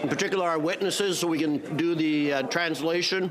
in particular our witnesses, so we can do the translation.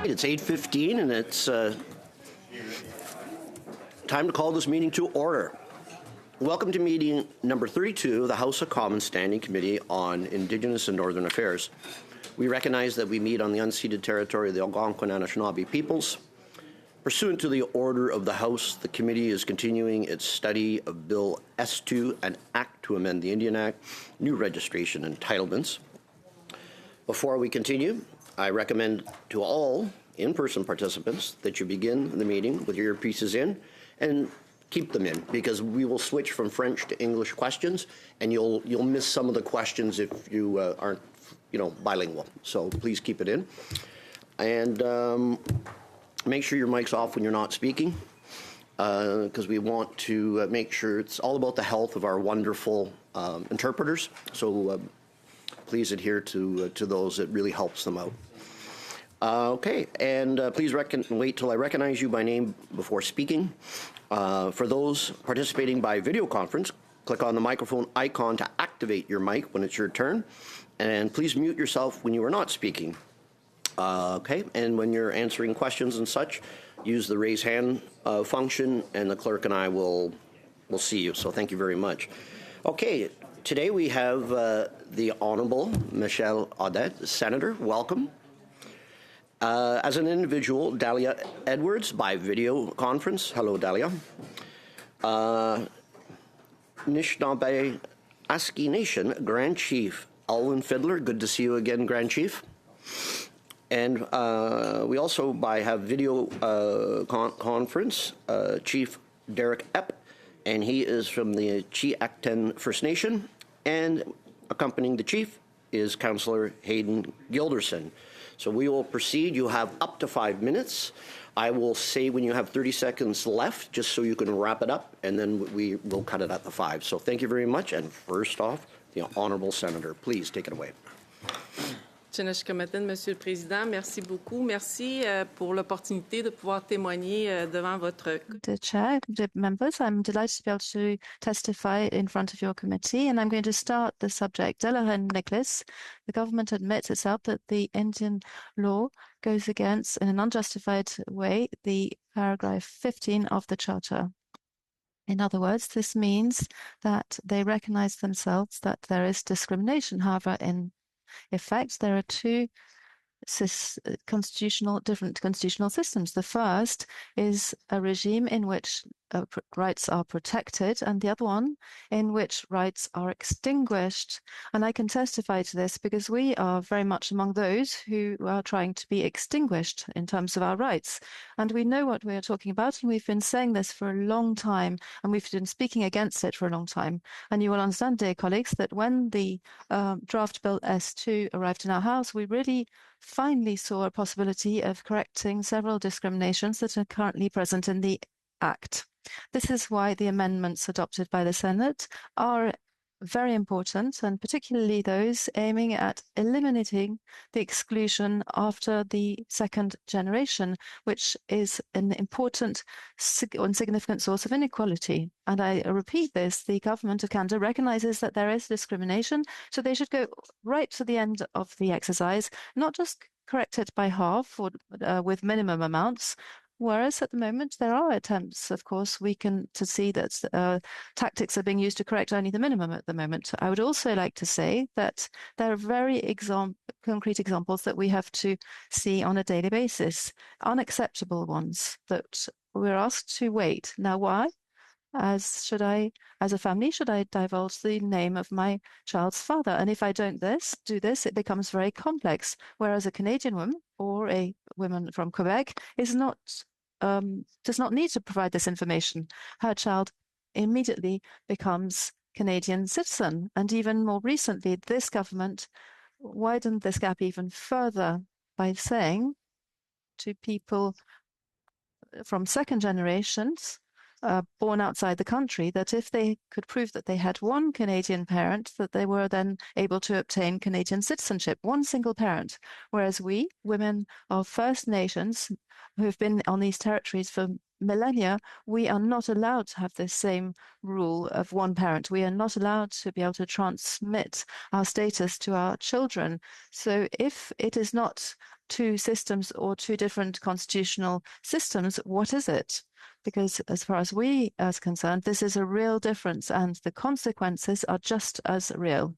It's 8:15 and it's time to call this meeting to order. Welcome to meeting number 32 of the House of Commons Standing Committee on Indigenous and Northern Affairs. We recognize that we meet on the unceded territory of the Algonquin and Anishinaabe peoples. Pursuant to the order of the House, the committee is continuing its study of Bill S2, an Act to amend the Indian Act, new registration entitlements. Before we continue, I recommend to all in-person participants that you begin the meeting with your earpieces in and keep them in, because we will switch from French to English questions, and you'll miss some of the questions if you aren't bilingual. So please keep it in, and make sure your mic's off when you're not speaking, because we want to make sure it's all about the health of our wonderful interpreters. So please adhere to those. It really helps them out. Okay, and please wait till I recognize you by name before speaking. For those participating by video conference, click on the microphone icon to activate your mic when it's your turn, and please mute yourself when you are not speaking. Okay, and when you're answering questions and such, use the raise hand function, and the clerk and I will see you. So thank you very much. Okay, today we have the Honourable Michelle Audette, Senator. Welcome. As an individual, Dahlia Edwards by video conference. Hello, Dahlia. Anishinaabe Aski Nation Grand Chief Alwyn Fiddler. Good to see you again, Grand Chief. And we also have video conference Chief Derek Epp, and he is from the Chi-Acten First Nation, and accompanying the chief is Councillor Hayden Gilderson. So we will proceed. You have up to 5 minutes. I will say when you have 30 seconds left, just so you can wrap it up, and then we will cut it at the 5. So thank you very much. And first off, the Honourable Senator, please take it away. Monsieur le Président, merci beaucoup. Merci pour l'opportunité de pouvoir témoigner devant votre... Dear Chair, dear members, I'm delighted to be able to testify in front of your committee, and I'm going to start the subject. Delahan Nicholas, the government admits itself that the Indian law goes against, in an unjustified way, the paragraph 15 of the Charter. In other words, this means that they recognize themselves that there is discrimination. However, in effect, there are two different constitutional systems. The first is a regime in which rights are protected, and the other one in which rights are extinguished. And I can testify to this because we are very much among those who are trying to be extinguished in terms of our rights. And we know what we are talking about, and we've been saying this for a long time, and we've been speaking against it for a long time. And you will understand, dear colleagues, that when the draft Bill S2 arrived in our House, we really finally saw a possibility of correcting several discriminations that are currently present in the Act. This is why the amendments adopted by the Senate are very important, and particularly those aiming at eliminating the exclusion after the second generation, which is an important and significant source of inequality. And I repeat this, the government of Canada recognizes that there is discrimination, so they should go right to the end of the exercise, not just correct it by half or with minimum amounts, Whereas at the moment, there are attempts, of course, to see that tactics are being used to correct only the minimum at the moment. I would also like to say that there are very concrete examples that we have to see on a daily basis, unacceptable ones that we're asked to wait. Now, why? As a family, should I divulge the name of my child's father? And if I don't do this, it becomes very complex. Whereas a Canadian woman or a woman from Quebec does not need to provide this information. Her child immediately becomes Canadian citizen. And even more recently, this government widened this gap even further by saying to people from second generations born outside the country that if they could prove that they had one Canadian parent, that they were then able to obtain Canadian citizenship, one single parent. Whereas we, women of First Nations who have been on these territories for millennia, we are not allowed to have this same rule of one parent. We are not allowed to be able to transmit our status to our children. So if it is not two systems or two different constitutional systems, what is it? Because as far as we are concerned, this is a real difference and the consequences are just as real.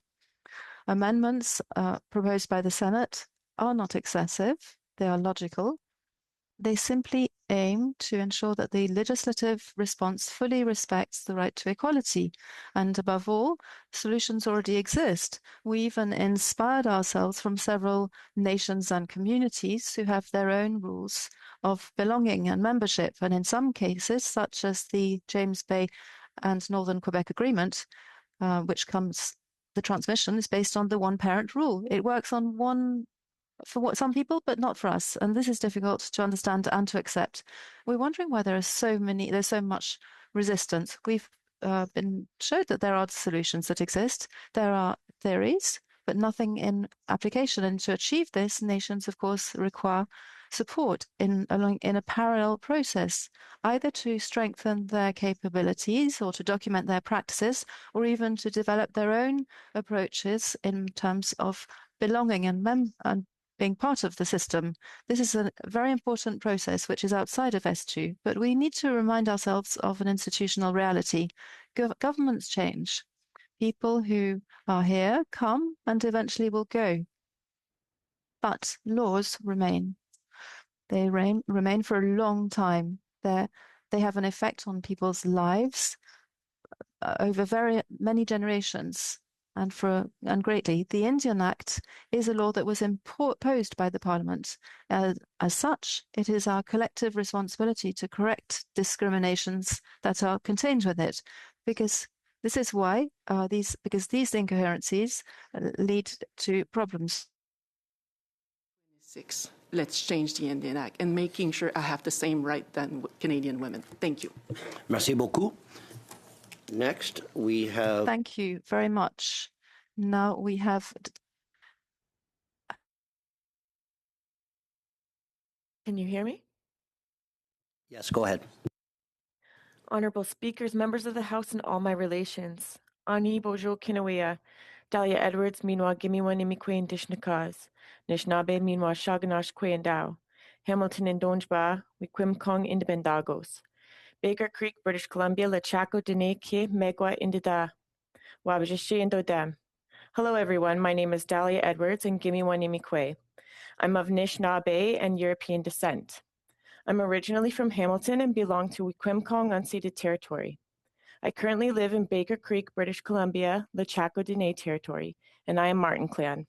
Amendments proposed by the Senate are not excessive. They are logical. They simply aim to ensure that the legislative response fully respects the right to equality. And above all, solutions already exist. We even inspired ourselves from several nations and communities who have their own rules of belonging and membership. And in some cases, such as the James Bay and Northern Quebec Agreement, the transmission is based on the one-parent rule. It works on for some people, but not for us. And this is difficult to understand and to accept. We're wondering why there's so much resistance. We've been showed that there are solutions that exist. There are theories, but nothing in application. And to achieve this, nations, of course, require support in a parallel process, either to strengthen their capabilities or to document their practices, or even to develop their own approaches in terms of belonging and being part of the system. This is a very important process which is outside of S2, but we need to remind ourselves of an institutional reality. Governments change. People who are here come and eventually will go. But laws remain. They remain for a long time. They have an effect on people's lives over very many generations. And greatly. The Indian Act is a law that was imposed by the Parliament. As such, it is our collective responsibility to correct discriminations that are contained with it, because this is why because these incoherencies lead to problems. 6. Let's change the Indian Act and making sure I have the same right than Canadian women. Thank you. Merci beaucoup. Next, we have... Thank you very much. Now we have... Can you hear me? Yes, go ahead. Honorable speakers, members of the House, and all my relations. Ani Bojo Kinawea, Dahlia Edwards, Minwa Gimiwa Nimikwe and Dishnakaz, Nishnabe Minwa Shaganash Kwe and Dow, Hamilton and Donjba, Wikwim Independagos, Baker Creek, British Columbia, Lechaco Dene Ke Megwa Indida, Wabajishi and Dodem. Hello everyone, my name is Dahlia Edwards and Gimiwa Nimikwe. I'm of Anishinaabe and European descent. I'm originally from Hamilton and belong to Wikwemkong unceded territory. I currently live in Baker Creek, British Columbia, Lechaco Dene territory, and I am Martin Clan.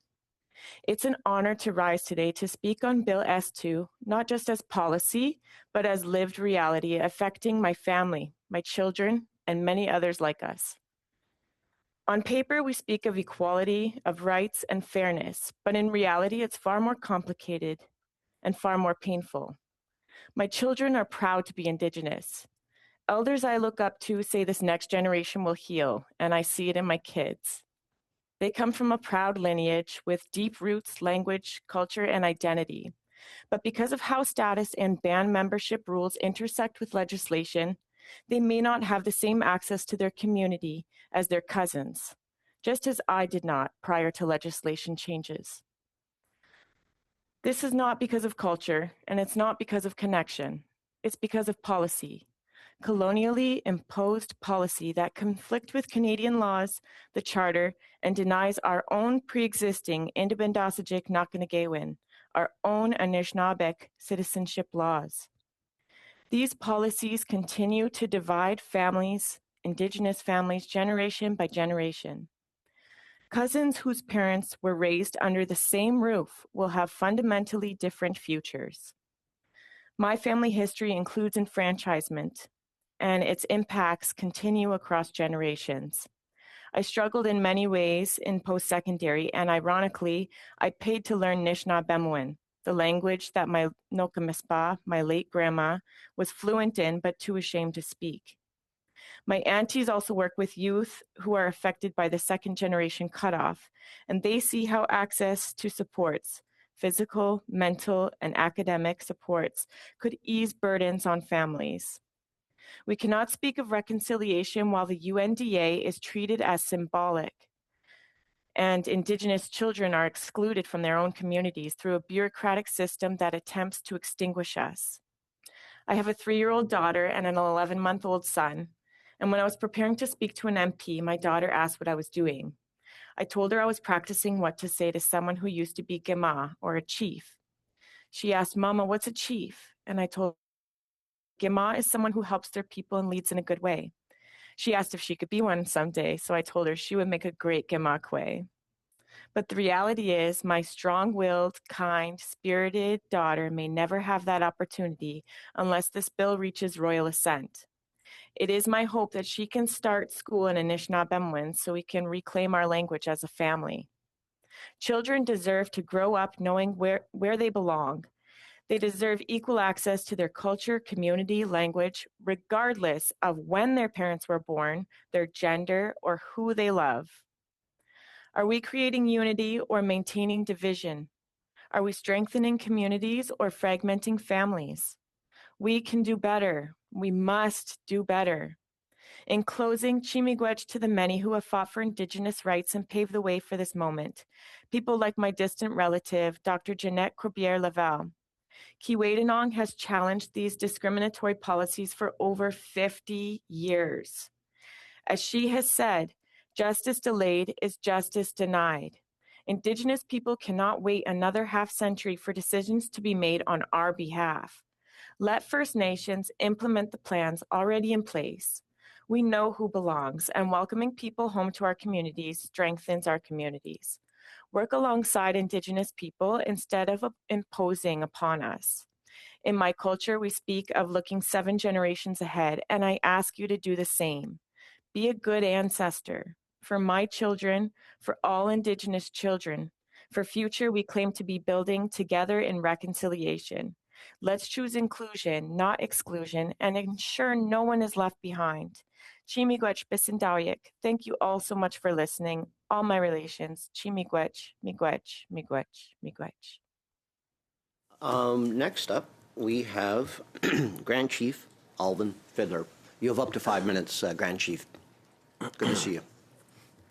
It's an honor to rise today to speak on Bill S2, not just as policy, but as lived reality affecting my family, my children, and many others like us. On paper, we speak of equality, of rights, and fairness, but in reality, it's far more complicated and far more painful. My children are proud to be Indigenous. Elders I look up to say this next generation will heal, and I see it in my kids. They come from a proud lineage with deep roots, language, culture, and identity. But because of how status and band membership rules intersect with legislation, they may not have the same access to their community as their cousins, just as I did not prior to legislation changes. This is not because of culture, and it's not because of connection. it's because of policy. Colonially imposed policy that conflict with Canadian laws, the Charter, and denies our own pre-existing Independasajik Nakanagewin, our own Anishinaabeg citizenship laws. These policies continue to divide families, Indigenous families, generation by generation. Cousins whose parents were raised under the same roof will have fundamentally different futures. My family history includes enfranchisement, and its impacts continue across generations. I struggled in many ways in post-secondary, and ironically, I paid to learn Nishnabemowin, the language that my Nokamispa, my late grandma, was fluent in but too ashamed to speak. My aunties also work with youth who are affected by the second generation cutoff, and they see how access to supports, physical, mental, and academic supports, could ease burdens on families. We cannot speak of reconciliation while the UNDA is treated as symbolic, and Indigenous children are excluded from their own communities through a bureaucratic system that attempts to extinguish us. I have a 3-year-old daughter and an 11-month-old son, and when I was preparing to speak to an MP, my daughter asked what I was doing. I told her I was practicing what to say to someone who used to be Gema, or a chief. She asked, "Mama, what's a chief?" And I told her, Gema is someone who helps their people and leads in a good way. She asked if she could be one someday, so I told her she would make a great Gema Kwe. But the reality is, my strong-willed, kind, spirited daughter may never have that opportunity unless this bill reaches royal assent. It is my hope that she can start school in Anishinaabemowin so we can reclaim our language as a family. Children deserve to grow up knowing where they belong. They deserve equal access to their culture, community, language, regardless of when their parents were born, their gender, or who they love. Are we creating unity or maintaining division? Are we strengthening communities or fragmenting families? We can do better. We must do better. In closing, Chimigwech to the many who have fought for Indigenous rights and paved the way for this moment. People like my distant relative, Dr. Jeanette Corbière-Laval. Kiwetanong has challenged these discriminatory policies for over 50 years. As she has said, justice delayed is justice denied. Indigenous people cannot wait another half-century for decisions to be made on our behalf. Let First Nations implement the plans already in place. We know who belongs, and welcoming people home to our communities strengthens our communities. Work alongside Indigenous people instead of imposing upon us. In my culture, we speak of looking 7 generations ahead, and I ask you to do the same. Be a good ancestor. For my children, for all Indigenous children, for future we claim to be building together in reconciliation. Let's choose inclusion, not exclusion, and ensure no one is left behind. Chimigwech Bisindawyak, thank you all so much for listening. All my relations, Chimigwech, Migwech, Migwech, Migwech. Next up, we have Grand Chief Alvin Fiddler. You have up to 5 minutes, Grand Chief. Good to see you.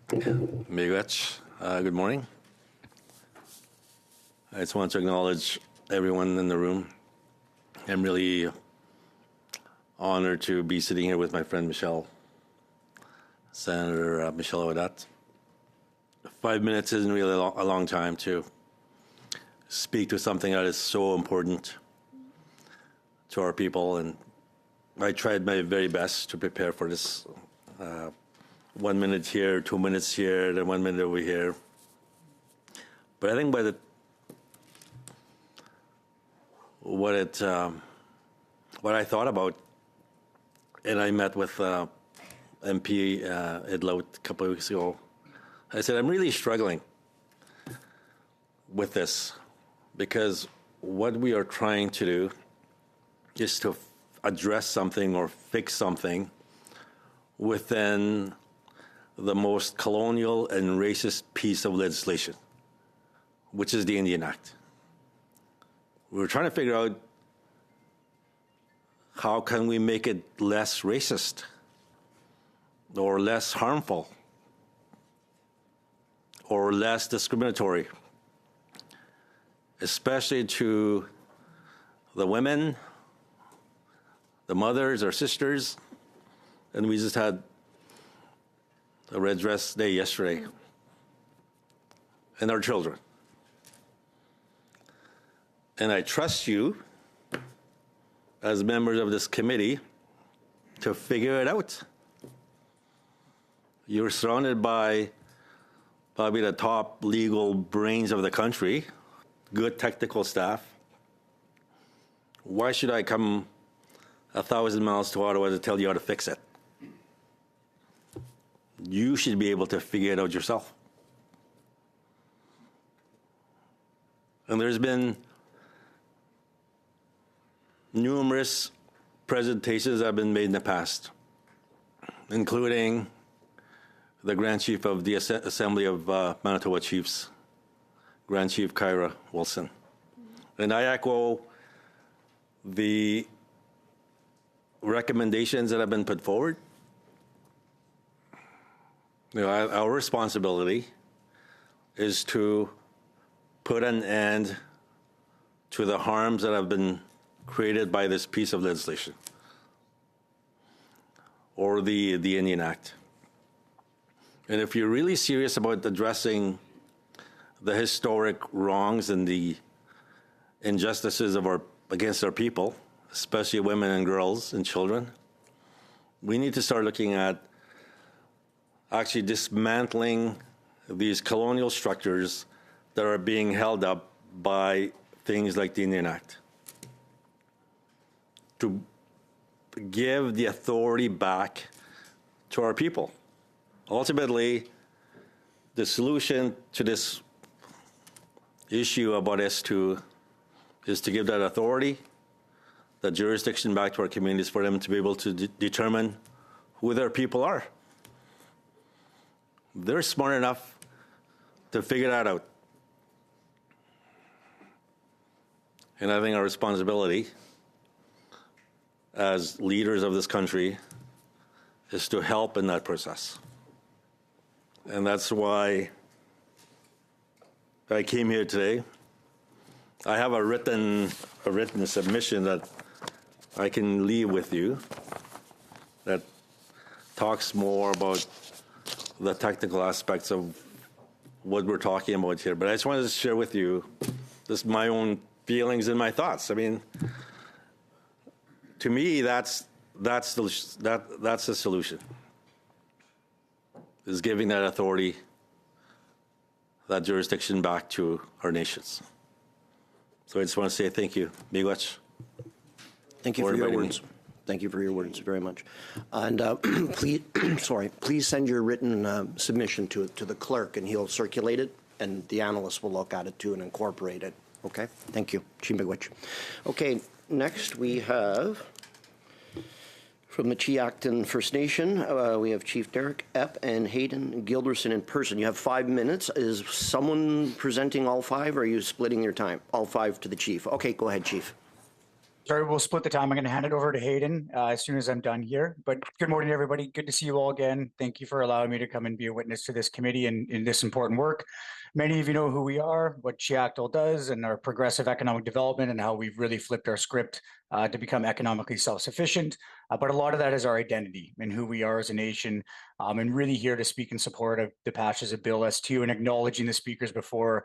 Miigwech, good morning. I just want to acknowledge everyone in the room. I'm really honored to be sitting here with my friend Michelle, Senator Michelle Odat. 5 minutes isn't really a long time to speak to something that is so important to our people, and I tried my very best to prepare for this. 1 minute here, 2 minutes here, then 1 minute over here. But I think what I thought about, and I met with MP Idlout a couple of weeks ago. I said, I'm really struggling with this because what we are trying to do is to address something or fix something within the most colonial and racist piece of legislation, which is the Indian Act. We're trying to figure out how can we make it less racist or less harmful or less discriminatory, especially to the women, the mothers, our sisters, and we just had a red dress day yesterday, and our children. And I trust you, as members of this committee, to figure it out. You're surrounded by probably the top legal brains of the country, good technical staff. Why should I come 1,000 miles to Ottawa to tell you how to fix it? You should be able to figure it out yourself. And there's been numerous presentations that have been made in the past, including the Grand Chief of the Assembly of Manitoba Chiefs, Grand Chief Kyra Wilson. And I echo the recommendations that have been put forward. You know, our responsibility is to put an end to the harms that have been created by this piece of legislation or the Indian Act. And if you're really serious about addressing the historic wrongs and the injustices of against our people, especially women and girls and children, we need to start looking at actually dismantling these colonial structures that are being held up by things like the Indian Act. To give the authority back to our people. Ultimately, the solution to this issue about S2 is to give that authority, that jurisdiction back to our communities for them to be able to determine who their people are. They're smart enough to figure that out. And I think our responsibility as leaders of this country is to help in that process. And that's why I came here today. I have a written submission that I can leave with you that talks more about the technical aspects of what we're talking about here. But I just wanted to share with you just my own feelings and my thoughts. I mean, to me, that's the solution, is giving that authority, that jurisdiction back to our nations. So I just want to say thank you. Miigwech. Thank you for your words. Thank you for your words very much. And please send your written submission to the clerk, and he'll circulate it, and the analysts will look at it too and incorporate it. Okay? Thank you. Miigwech. Okay, next we have from the Chiacton First Nation, we have Chief Derek Epp and Hayden Gilderson in person. You have 5 minutes. Is someone presenting all five, or are you splitting your time? All five to the Chief. Okay, go ahead, Chief. Sorry, we'll split the time. I'm going to hand it over to Hayden as soon as I'm done here. But good morning, everybody. Good to see you all again. Thank you for allowing me to come and be a witness to this committee and in this important work. Many of you know who we are, what Chiactal does, and our progressive economic development, and how we've really flipped our script to become economically self-sufficient. But a lot of that is our identity and who we are as a nation, and really here to speak in support of the passage of Bill S2 and acknowledging the speakers before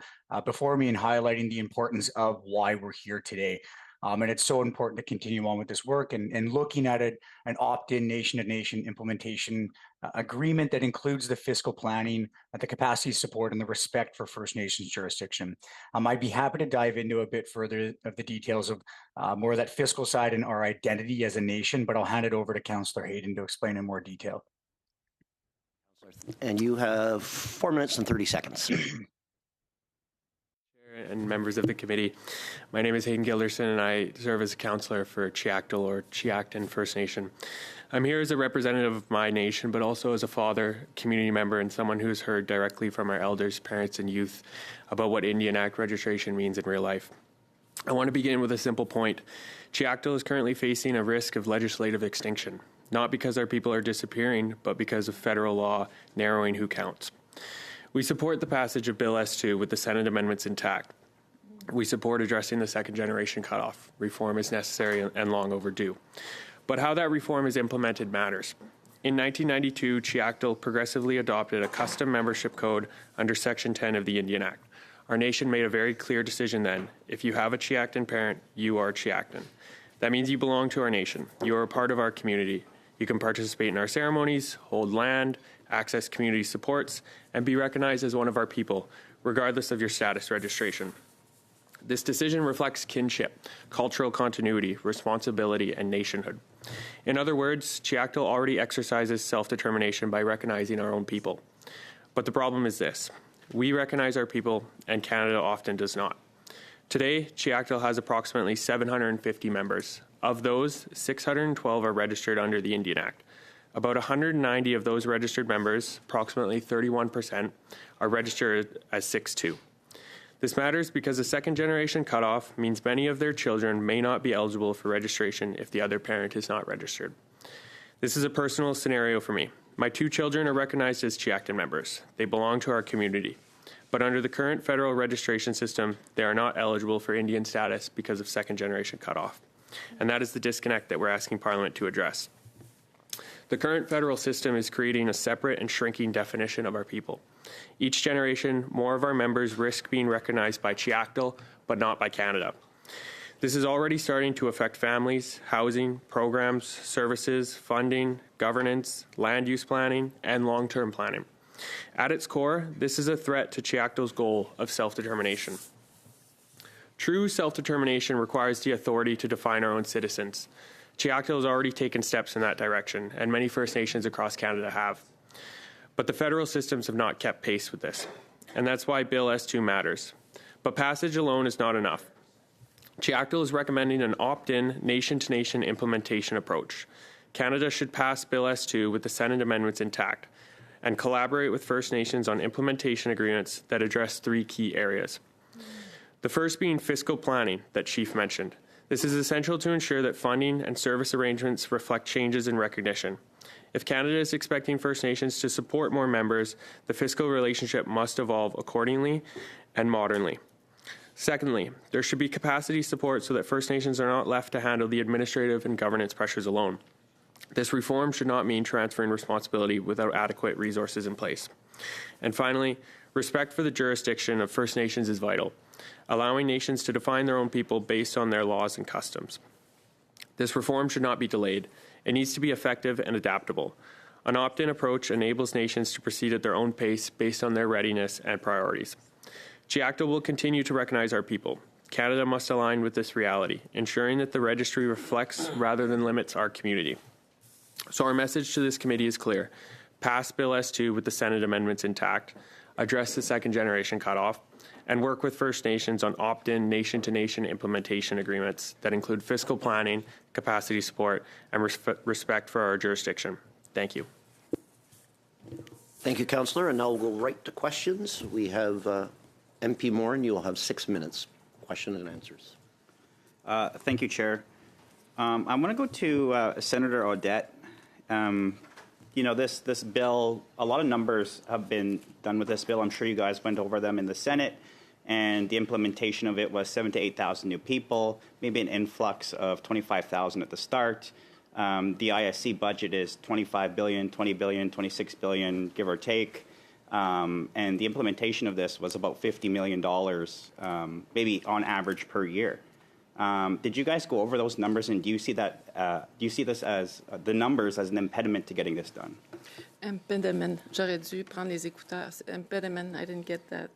me and highlighting the importance of why we're here today. And it's so important to continue on with this work and looking at it, an opt-in nation-to-nation implementation agreement that includes the fiscal planning, the capacity support, and the respect for First Nations jurisdiction. I'd be happy to dive into a bit further of the details of more of that fiscal side and our identity as a nation, but I'll hand it over to Councillor Hayden to explain in more detail. And you have 4 minutes and 30 seconds. And members of the committee. My name is Hayden Gilderson, and I serve as a councillor for Chiactal or Chiacton First Nation. I'm here as a representative of my nation, but also as a father, community member, and someone who's heard directly from our elders, parents, and youth about what Indian Act registration means in real life. I want to begin with a simple point. Chiactal is currently facing a risk of legislative extinction, not because our people are disappearing, but because of federal law narrowing who counts. We support the passage of Bill S2 with the Senate amendments intact. We support addressing the second generation cutoff. Reform is necessary and long overdue. But how that reform is implemented matters. In 1992, Chiactal progressively adopted a custom membership code under Section 10 of the Indian Act. Our nation made a very clear decision then. If you have a Chiactan parent, you are Chiactan. That means you belong to our nation. You are a part of our community. You can participate in our ceremonies, hold land, access community supports, and be recognized as one of our people, regardless of your status registration. This decision reflects kinship, cultural continuity, responsibility, and nationhood. In other words, Chiactal already exercises self-determination by recognizing our own people. But the problem is this. We recognize our people, and Canada often does not. Today, Chiactal has approximately 750 members. Of those, 612 are registered under the Indian Act. About 190 of those registered members, approximately 31%, are registered as 6-2. This matters because the second-generation cutoff means many of their children may not be eligible for registration if the other parent is not registered. This is a personal scenario for me. My 2 children are recognized as Chiactan members. They belong to our community. But under the current federal registration system, they are not eligible for Indian status because of second-generation cutoff. And that is the disconnect that we're asking Parliament to address. The current federal system is creating a separate and shrinking definition of our people. Each generation, more of our members risk being recognized by Chiactal, but not by Canada. This is already starting to affect families, housing, programs, services, funding, governance, land use planning, and long-term planning. At its core, this is a threat to Chiactal's goal of self-determination. True self-determination requires the authority to define our own citizens. Chiactal has already taken steps in that direction, and many First Nations across Canada have. But the federal systems have not kept pace with this, and that's why Bill S2 matters. But passage alone is not enough. Chiactal is recommending an opt-in, nation-to-nation implementation approach. Canada should pass Bill S2 with the Senate amendments intact and collaborate with First Nations on implementation agreements that address 3 key areas. The first being fiscal planning that Chief mentioned. This is essential to ensure that funding and service arrangements reflect changes in recognition. If Canada is expecting First Nations to support more members, the fiscal relationship must evolve accordingly and modernly. Secondly, there should be capacity support so that First Nations are not left to handle the administrative and governance pressures alone. This reform should not mean transferring responsibility without adequate resources in place. And finally, respect for the jurisdiction of First Nations is vital, allowing nations to define their own people based on their laws and customs. This reform should not be delayed. It needs to be effective and adaptable. An opt-in approach enables nations to proceed at their own pace based on their readiness and priorities. Chiactal will continue to recognize our people. Canada must align with this reality, ensuring that the registry reflects rather than limits our community. So our message to this committee is clear. Pass Bill S2 with the Senate amendments intact, address the second-generation cutoff, and work with First Nations on opt-in, nation-to-nation implementation agreements that include fiscal planning, capacity support, and respect for our jurisdiction. Thank you. Thank you, Councillor. And now we'll go right to questions. We have MP Morin. You will have 6 minutes. Question and answers. Thank you, Chair. I'm going to go to Senator Odette. You know, this bill, a lot of numbers have been done with this bill. I'm sure you guys went over them in the Senate, and the implementation of it was 7,000 to 8,000 new people, maybe an influx of 25,000 at the start. The ISC budget is 25 billion, 20 billion, 26 billion, give or take. And the implementation of this was about $50 million, maybe on average per year. Did you guys go over those numbers, and do you see that? Do you see this as the numbers as an impediment to getting this done? Impediment. J'aurais dû prendre les écouteurs. Impediment. I didn't get that.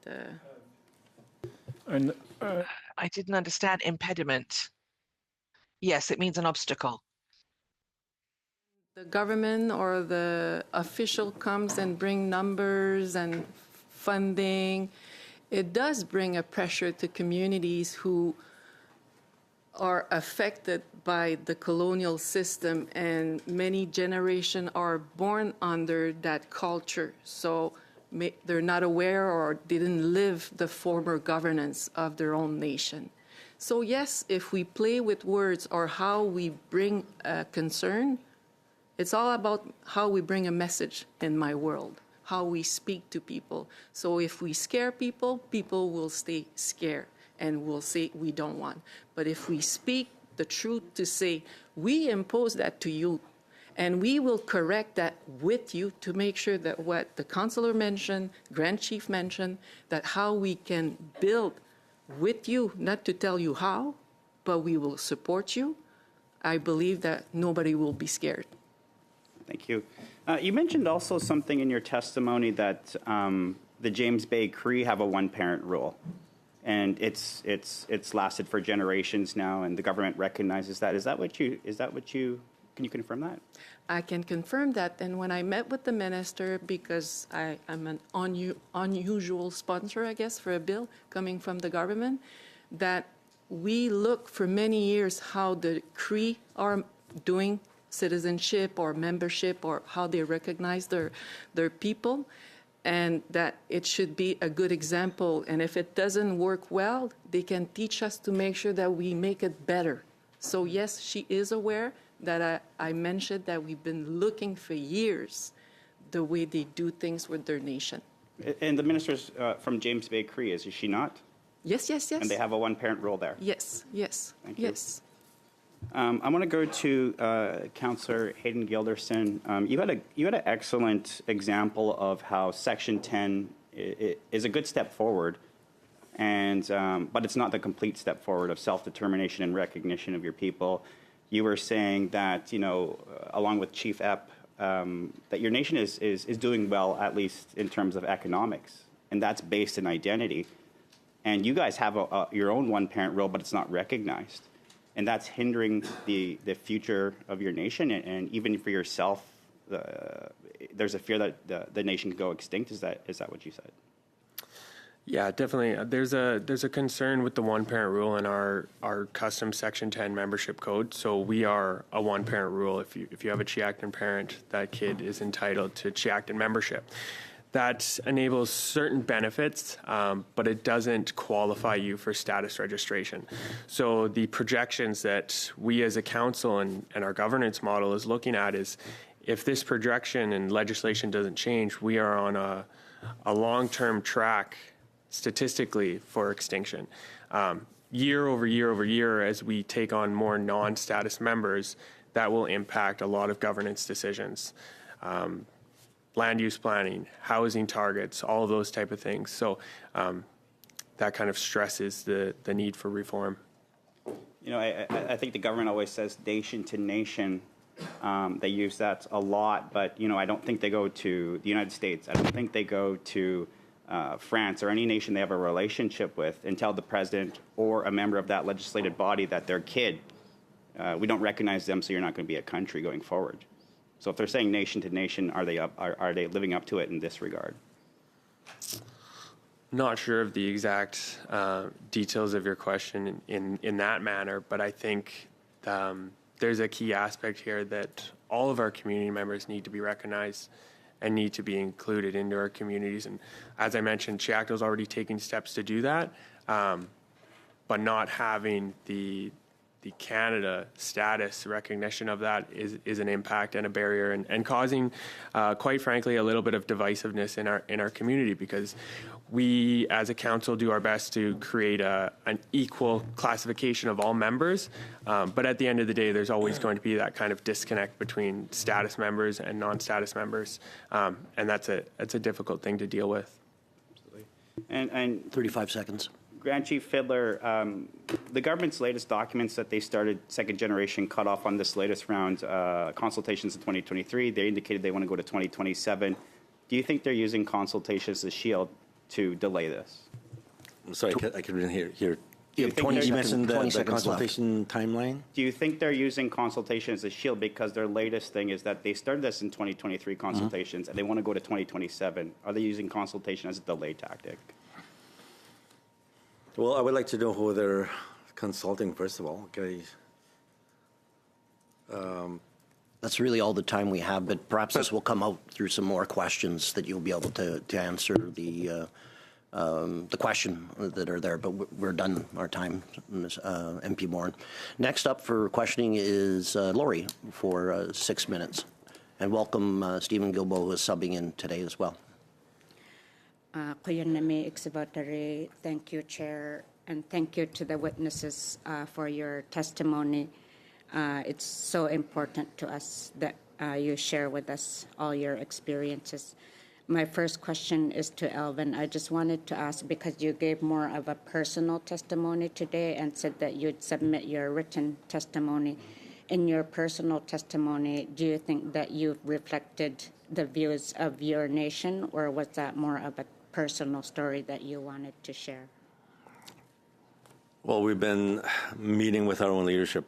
I didn't understand impediment. Yes, it means an obstacle. The government or the official comes and bring numbers and funding. It does bring a pressure to communities who are affected by the colonial system, and many generations are born under that culture. So they're not aware or didn't live the former governance of their own nation. So yes, if we play with words or how we bring a concern, it's all about how we bring a message in my world, how we speak to people. So if we scare people, people will stay scared and will say we don't want. But if we speak the truth to say, we impose that to you, and we will correct that with you to make sure that what the councillor mentioned, Grand Chief mentioned, that how we can build with you, not to tell you how, but we will support you. I believe that nobody will be scared. Thank you. You mentioned also something in your testimony that the James Bay Cree have a one-parent rule, and it's lasted for generations now, and the government recognizes that. Is that what you? Can you confirm that? I can confirm that. And when I met with the minister, because I'm an unusual sponsor, I guess, for a bill coming from the government, that we look for many years how the Cree are doing citizenship or membership or how they recognize their people, and that it should be a good example. And if it doesn't work well, they can teach us to make sure that we make it better. So yes, she is aware that I mentioned that we've been looking for years the way they do things with their nation. And the minister's from James Bay Cree, is she not? Yes, yes, yes. And they have a one-parent rule there? Yes, yes, Thank you. yes. I want to go to Councillor Hayden Gilderson. You had an excellent example of how Section 10 is a good step forward, and but it's not the complete step forward of self-determination and recognition of your people. You were saying that, you know, along with Chief Epp, that your nation is doing well, at least in terms of economics, and that's based in identity. And you guys have your own one-parent rule, but it's not recognized. And that's hindering the future of your nation, and even for yourself, there's a fear that the nation could go extinct. Is that what you said? Yeah, definitely. There's a concern with the one-parent rule in our custom Section 10 membership code. So we are a one-parent rule. If you have a Chiacton parent, that kid is entitled to Chiacton membership. That enables certain benefits, but it doesn't qualify you for status registration. So the projections that we as a council and our governance model is looking at is, if this projection and legislation doesn't change, we are on a long-term track statistically for extinction. Year over year over year, as we take on more non-status members, that will impact a lot of governance decisions. Land use planning, housing targets, all of those type of things. So that kind of stresses the need for reform. You know, I think the government always says nation to nation. They use that a lot, but, you know, I don't think they go to the United States. I don't think they go to France or any nation they have a relationship with and tell the president or a member of that legislative body that their kid, we don't recognize them, so you're not going to be a country going forward. So if they're saying nation to nation, are they living up to it in this regard? Not sure of the exact details of your question in that manner, but I think there's a key aspect here that all of our community members need to be recognized and need to be included into our communities. And as I mentioned, Chiacto's already taking steps to do that, but not having the Canada status recognition of that is an impact and a barrier, and causing, quite frankly, a little bit of divisiveness in our community, because we as a council do our best to create an equal classification of all members, but at the end of the day, there's always going to be that kind of disconnect between status members and non-status members, and that's a difficult thing to deal with. Absolutely. And 35 seconds. Grand Chief Fiddler, the government's latest documents that they started second generation cut off on this latest round, consultations in 2023, they indicated they want to go to 2027. Do you think they're using consultations as a shield to delay this? I'm sorry, I couldn't hear. You have 20 You mentioned the seconds left. consultation timeline? Do you think they're using consultations as a shield because their latest thing is that they started this in 2023 consultations and they want to go to 2027? Are they using consultation as a delay tactic? Well, I would like to know who they're consulting, first of all. Okay. That's really all the time we have, but perhaps this will come out through some more questions that you'll be able to answer the question that are there. But we're done our time, MP Morin. Next up for questioning is Lori for 6 minutes. And welcome Stephen Gilbo, who is subbing in today as well. Thank you, Chair. and thank you to the witnesses for your testimony. It's so important to us that you share with us all your experiences. My first question is to Elvin. I just wanted to ask, because you gave more of a personal testimony today and said that you'd submit your written testimony. In your personal testimony, do you think that you've reflected the views of your nation, or was that more of a personal story that you wanted to share? Well, we've been meeting with our own leadership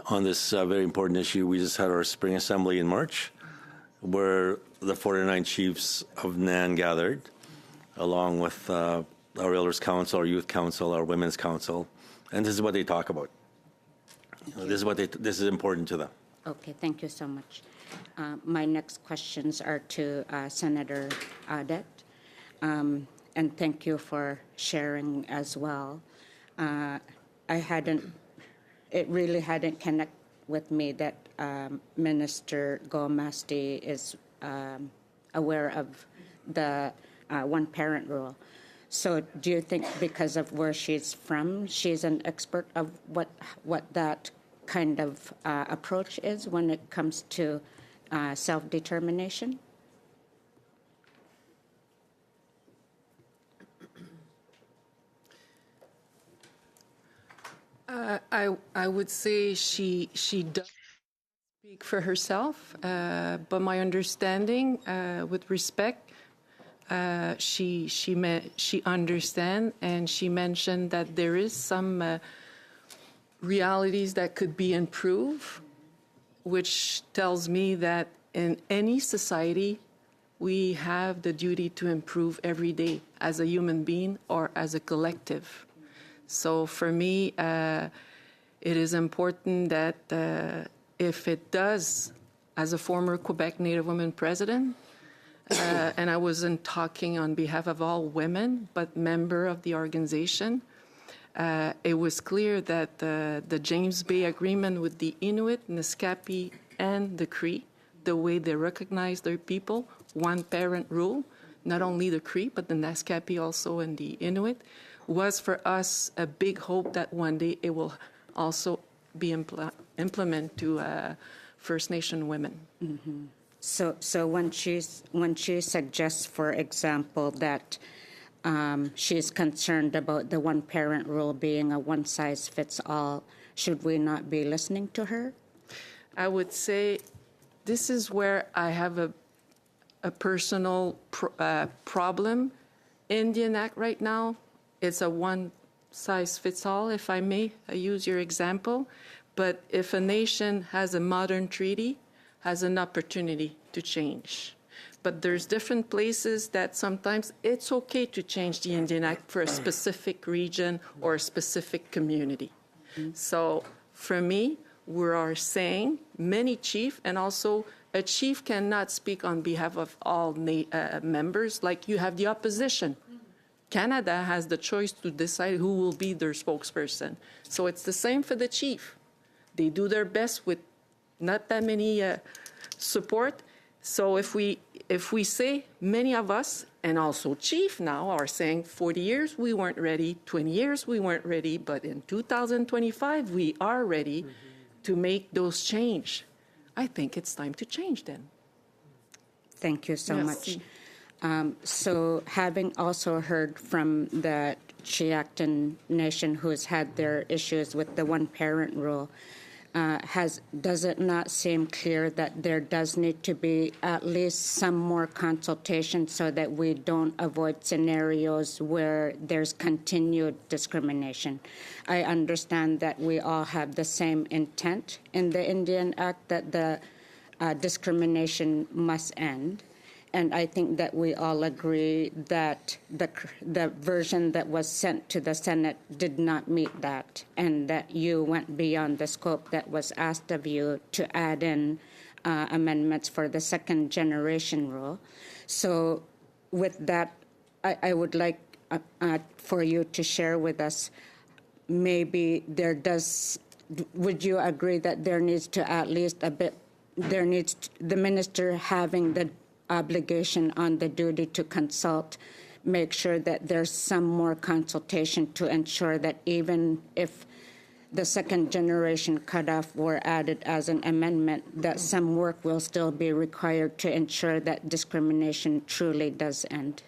on this very important issue. We just had our spring assembly in March, where the 49 chiefs of INAN gathered, along with our Elders Council, our Youth Council, our Women's Council, and this is what they talk about. This is important to them. Okay, thank you so much. My next questions are to Senator Audette, and thank you for sharing as well. It really hadn't connected with me that Minister Gomasti is aware of the one-parent rule. So do you think because of where she's from, she's an expert of what that kind of approach is when it comes to self-determination? I would say she does speak for herself, but my understanding, with respect, she understands, and she mentioned that there is some realities that could be improved, which tells me that in any society, we have the duty to improve every day as a human being or as a collective. So for me, it is important that if it does, as a former Quebec Native woman president, and I wasn't talking on behalf of all women, but member of the organization, it was clear that the James Bay Agreement with the Inuit, Naskapi, and the Cree, the way they recognize their people, one-parent rule, not only the Cree, but the Naskapi also and the Inuit, was for us a big hope that one day it will also be implemented to First Nation women. Mm-hmm. So when she suggests, for example, that she's concerned about the one-parent rule being a one-size-fits-all, should we not be listening to her? I would say this is where I have a personal problem. Indian Act right now, it's a one-size-fits-all, if I may use your example. But if a nation has a modern treaty, has an opportunity to change. But there's different places that sometimes it's okay to change the Indian Act for a specific region or a specific community. Mm-hmm. So for me, we are saying many chiefs, and also a chief cannot speak on behalf of all members, like you have the opposition. Canada has the choice to decide who will be their spokesperson. So it's the same for the chief. They do their best with not that many support. So if we say, many of us, and also chief now, are saying 40 years we weren't ready, 20 years we weren't ready, but in 2025 we are ready to make those change. I think it's time to change then. Thank you so much. So having also heard from the Chiacton Nation, who's had their issues with the one-parent rule, does it not seem clear that there does need to be at least some more consultation so that we don't avoid scenarios where there's continued discrimination? I understand that we all have the same intent in the Indian Act, that the discrimination must end. And I think that we all agree that the version that was sent to the Senate did not meet that, and that you went beyond the scope that was asked of you to add in amendments for the second generation rule. So with that, I would like for you to share with us, maybe would you agree that there needs to at least the minister having the obligation on the duty to consult make sure that there's some more consultation to ensure that even if the second generation cutoff were added as an amendment, that some work will still be required to ensure that discrimination truly does end.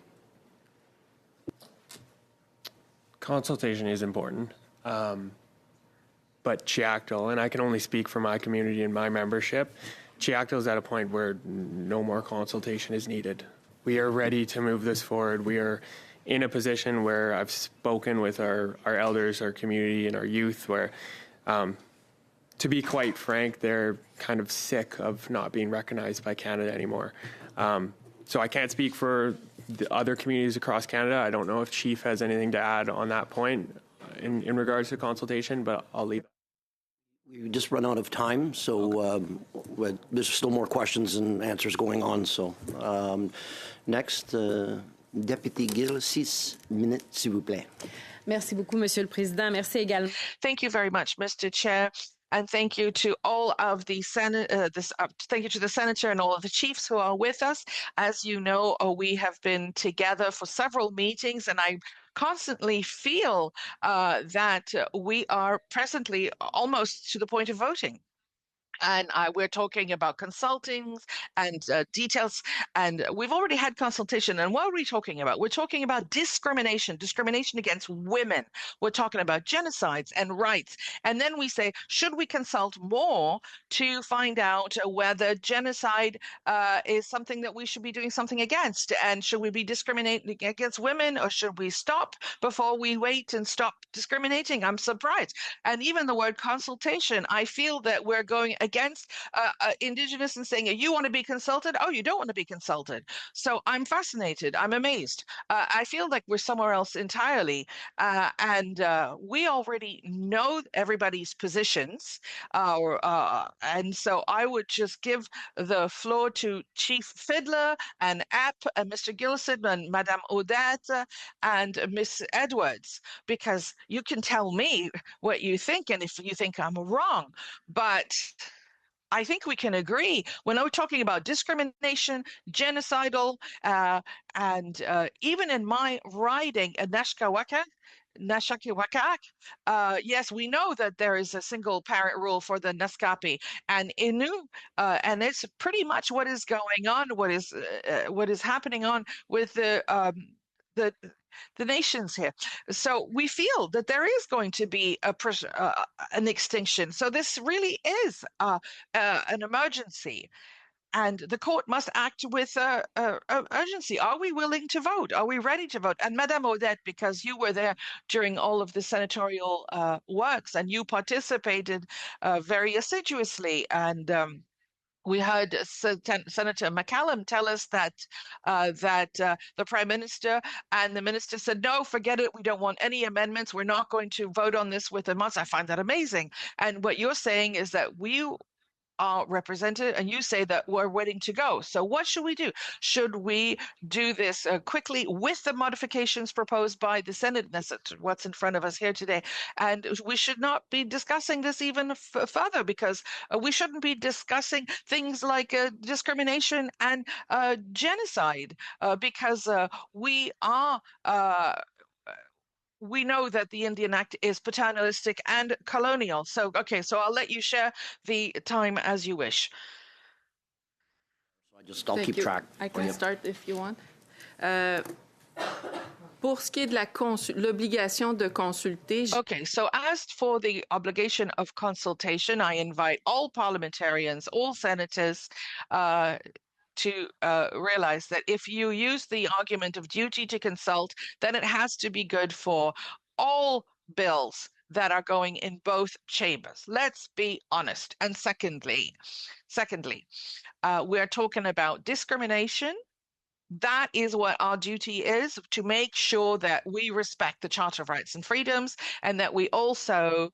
Consultation is important, but Chiactal, and I can only speak for my community and my membership, Chiactal is at a point where no more consultation is needed. We are ready to move this forward. We are in a position where I've spoken with our elders, our community, and our youth where, to be quite frank, they're kind of sick of not being recognized by Canada anymore. So I can't speak for the other communities across Canada. I don't know if Chief has anything to add on that point in regards to consultation, but I'll leave. We just run out of time, so there's still more questions and answers going on. So next, Deputy Gill, 6 minutes, s'il vous plaît. Merci beaucoup, Monsieur le Président. Merci également. Thank you very much, Mr. Chair. And thank you to all of the thank you to the senator and all of the chiefs who are with us. As you know, we have been together for several meetings, and I constantly feel that we are presently almost to the point of voting. And we're talking about consultings and details, and we've already had consultation. And what are we talking about? We're talking about discrimination against women. We're talking about genocides and rights. And then we say, should we consult more to find out whether genocide is something that we should be doing something against? And should we be discriminating against women, or should we stop before we wait and stop discriminating? I'm surprised. And even the word consultation, I feel that we're going against Indigenous and saying, you want to be consulted? Oh, you don't want to be consulted. So I'm fascinated. I'm amazed. I feel like we're somewhere else entirely. And we already know everybody's positions. And so I would just give the floor to Chief Fiddler and App and Mr. Gilson and Madame Odette and Miss Edwards, because you can tell me what you think and if you think I'm wrong. But I think we can agree when we're talking about discrimination, genocidal, and even in my riding, Nashkawiak, yes, we know that there is a single parent rule for the Naskapi and Innu, and it's pretty much what is going on, what is happening on with the nations here. So we feel that there is going to be an extinction. So this really is an emergency. And the court must act with urgency. Are we willing to vote? Are we ready to vote? And Madame Odette, because you were there during all of the senatorial works and you participated very assiduously, and we heard Senator McCallum tell us that the Prime Minister and the Minister said, no, forget it. We don't want any amendments. We're not going to vote on this with a month. I find that amazing. And what you're saying is that we are represented, and you say that we're waiting to go. So what should we do? Should we do this quickly with the modifications proposed by the Senate? That's what's in front of us here today. And we should not be discussing this even further, because we shouldn't be discussing things like discrimination and genocide, because we know that the Indian Act is paternalistic and colonial. So, okay, so I'll let you share the time as you wish. I'll keep track. I can start if you want. Pour ce qui est de l'obligation de consulter. Okay, so as for the obligation of consultation, I invite all parliamentarians, all senators, to realize that if you use the argument of duty to consult, then it has to be good for all bills that are going in both chambers. Let's be honest. And secondly, we're talking about discrimination. That is what our duty is, to make sure that we respect the Charter of Rights and Freedoms, and that we also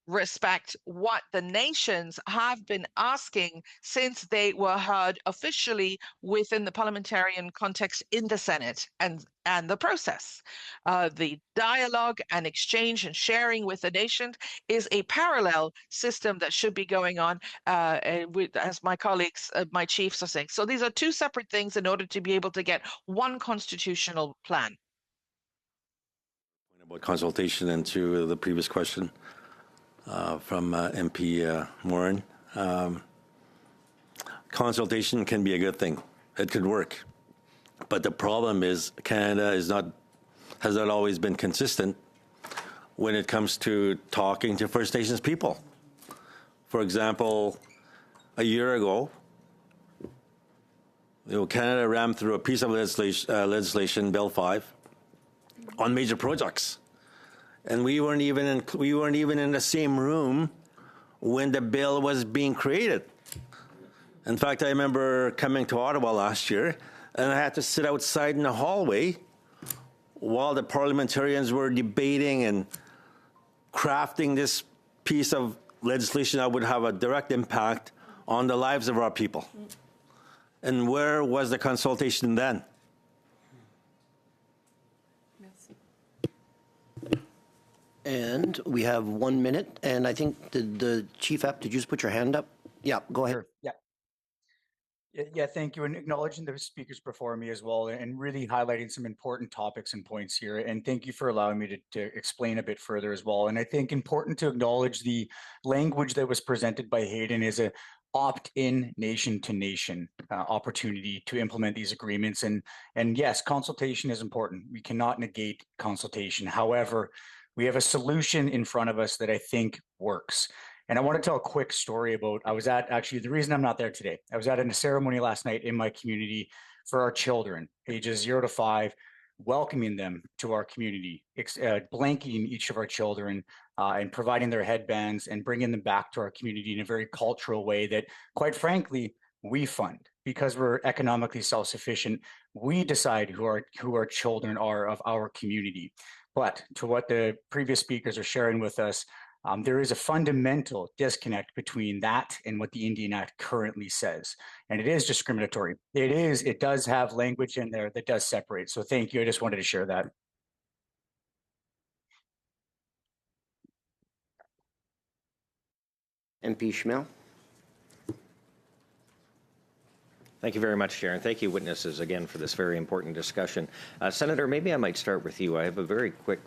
respect what the nations have been asking since they were heard officially within the parliamentarian context in the Senate and the process. The dialogue and exchange and sharing with the nations is a parallel system that should be going on, as my colleagues, my chiefs are saying. So these are two separate things in order to be able to get one constitutional plan. About consultation and to the previous question from MP Morin. Consultation can be a good thing. It could work. But the problem is Canada has not always been consistent when it comes to talking to First Nations people. For example, a year ago, Canada rammed through a piece of legislation, Bill 5, on major projects. And we weren't even in the same room when the bill was being created. In fact, I remember coming to Ottawa last year, and I had to sit outside in the hallway while the parliamentarians were debating and crafting this piece of legislation that would have a direct impact on the lives of our people. And where was the consultation then? And we have 1 minute, and I think the Chief Ep, did you just put your hand up? Yeah, go ahead. Sure. Yeah, thank you. And acknowledging the speakers before me as well, and really highlighting some important topics and points here. And thank you for allowing me to explain a bit further as well. And I think important to acknowledge the language that was presented by Hayden is a opt-in nation-to-nation opportunity to implement these agreements. And yes, consultation is important. We cannot negate consultation. However, we have a solution in front of us that I think works. And I want to tell a quick story about, actually, the reason I'm not there today, I was at a ceremony last night in my community for our children, ages 0 to 5, welcoming them to our community, blanketing each of our children and providing their headbands and bringing them back to our community in a very cultural way that, quite frankly, we fund because we're economically self-sufficient. We decide who our children are of our community. But to what the previous speakers are sharing with us, there is a fundamental disconnect between that and what the Indian Act currently says. And it is discriminatory. It does have language in there that does separate. So thank you. I just wanted to share that. MP Schmel. Thank you very much, Chair, and thank you, witnesses, again, for this very important discussion. Senator, maybe I might start with you. I have a very quick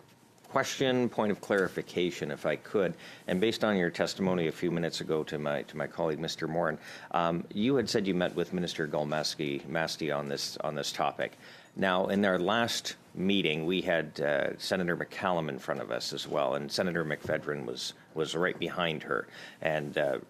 question, point of clarification, if I could. And based on your testimony a few minutes ago to my colleague, Mr. Morin, you had said you met with Minister Galmasty on this topic. Now, in our last meeting, we had Senator McCallum in front of us as well, and Senator McFedrin was right behind her. And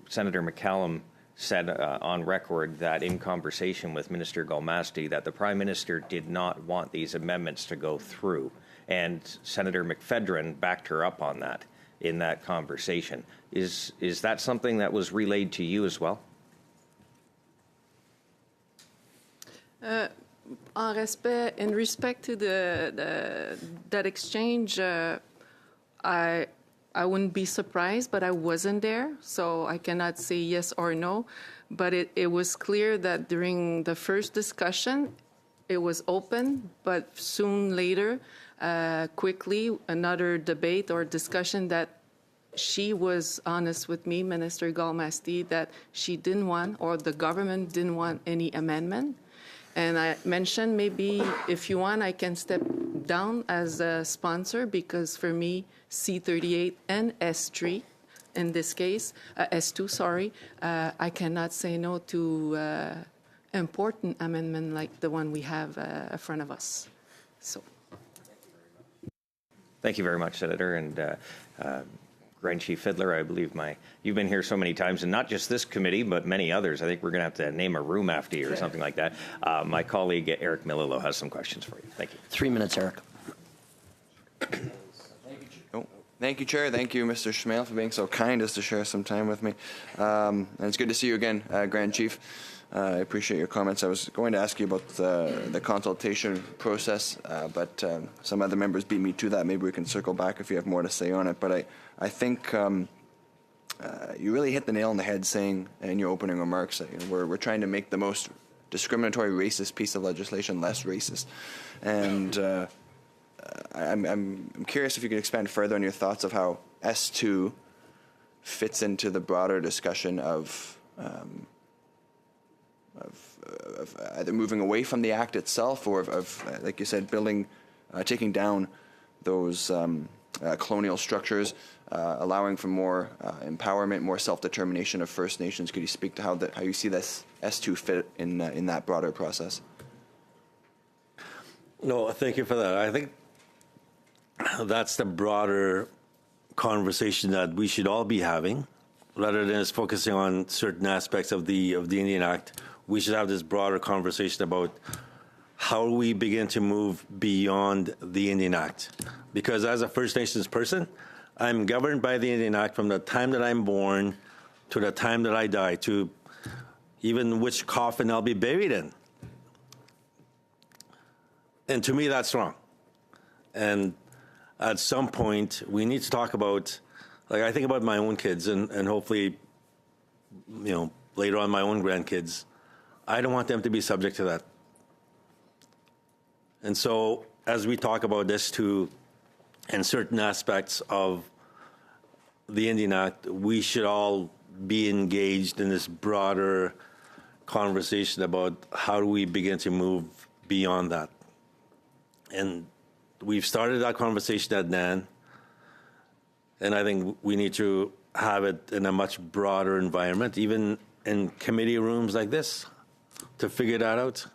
Senator McCallum said on record that in conversation with Minister Galmasty that the Prime Minister did not want these amendments to go through. And Senator McFedrin backed her up on that in that conversation. Is that something that was relayed to you as well? In respect to that exchange, I wouldn't be surprised, but I wasn't there, so I cannot say yes or no. But it was clear that during the first discussion, it was open, but soon later, quickly, another debate or discussion that she was honest with me, Minister Galmasty, that she didn't want, or the government didn't want any amendment. And I mentioned maybe if you want, I can step down as a sponsor because for me, C38 and S3, in this case, S2, sorry, I cannot say no to important amendment like the one we have in front of us. So. Thank you very much, Senator. And Grand Chief Fiddler, I believe you've been here so many times, and not just this committee, but many others. I think we're going to have to name a room after you or something like that. My colleague, Eric Milillo, has some questions for you. Thank you. 3 minutes, Eric. Thank you, Chair. Thank you, Mr. Schmale, for being so kind as to share some time with me. And it's good to see you again, Grand Chief. I appreciate your comments. I was going to ask you about the consultation process, but some other members beat me to that. Maybe we can circle back if you have more to say on it. But I think you really hit the nail on the head saying in your opening remarks that we're trying to make the most discriminatory racist piece of legislation less racist. And I'm curious if you could expand further on your thoughts of how S2 fits into the broader discussion of either moving away from the act itself or of like you said, taking down those colonial structures, allowing for more empowerment, more self-determination of First Nations. Could you speak to how you see this S2 fit in that broader process? No, thank you for that. I think that's the broader conversation that we should all be having, rather than just focusing on certain aspects of the Indian Act. We should have this broader conversation about how we begin to move beyond the Indian Act. Because as a First Nations person, I'm governed by the Indian Act from the time that I'm born to the time that I die, to even which coffin I'll be buried in. And to me, that's wrong. And at some point, we need to talk about, like I think about my own kids and hopefully, later on my own grandkids. I don't want them to be subject to that. And so as we talk about this too, in certain aspects of the Indian Act, we should all be engaged in this broader conversation about how do we begin to move beyond that. And we've started that conversation at INAN, and I think we need to have it in a much broader environment, even in committee rooms like this, to figure that out.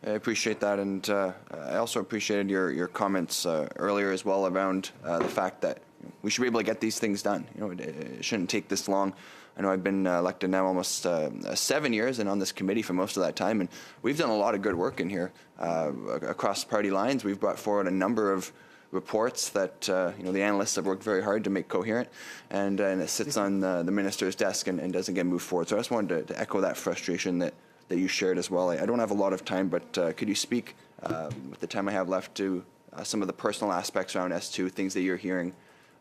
I appreciate that, and I also appreciated your comments earlier as well around the fact that we should be able to get these things done. It shouldn't take this long. I know I've been elected now almost 7 years and on this committee for most of that time, and we've done a lot of good work in here across party lines. We've brought forward a number of reports that the analysts have worked very hard to make coherent, and it sits on the minister's desk and doesn't get moved forward. So I just wanted to echo that frustration that you shared as well. I don't have a lot of time, but could you speak with the time I have left to some of the personal aspects around S2, things that you're hearing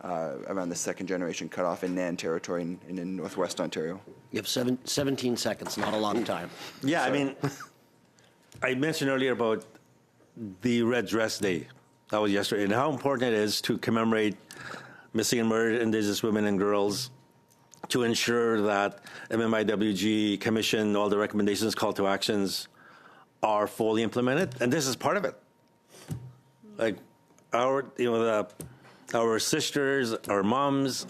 around the second generation cutoff in NAN territory and in Northwest Ontario? You have 17 seconds, not a long time. Yeah, I mean, I mentioned earlier about the Red Dress Day. That was yesterday, and how important it is to commemorate missing and murdered Indigenous women and girls, to ensure that MMIWG Commission, all the recommendations, call to actions are fully implemented, and this is part of it. Like our sisters, our moms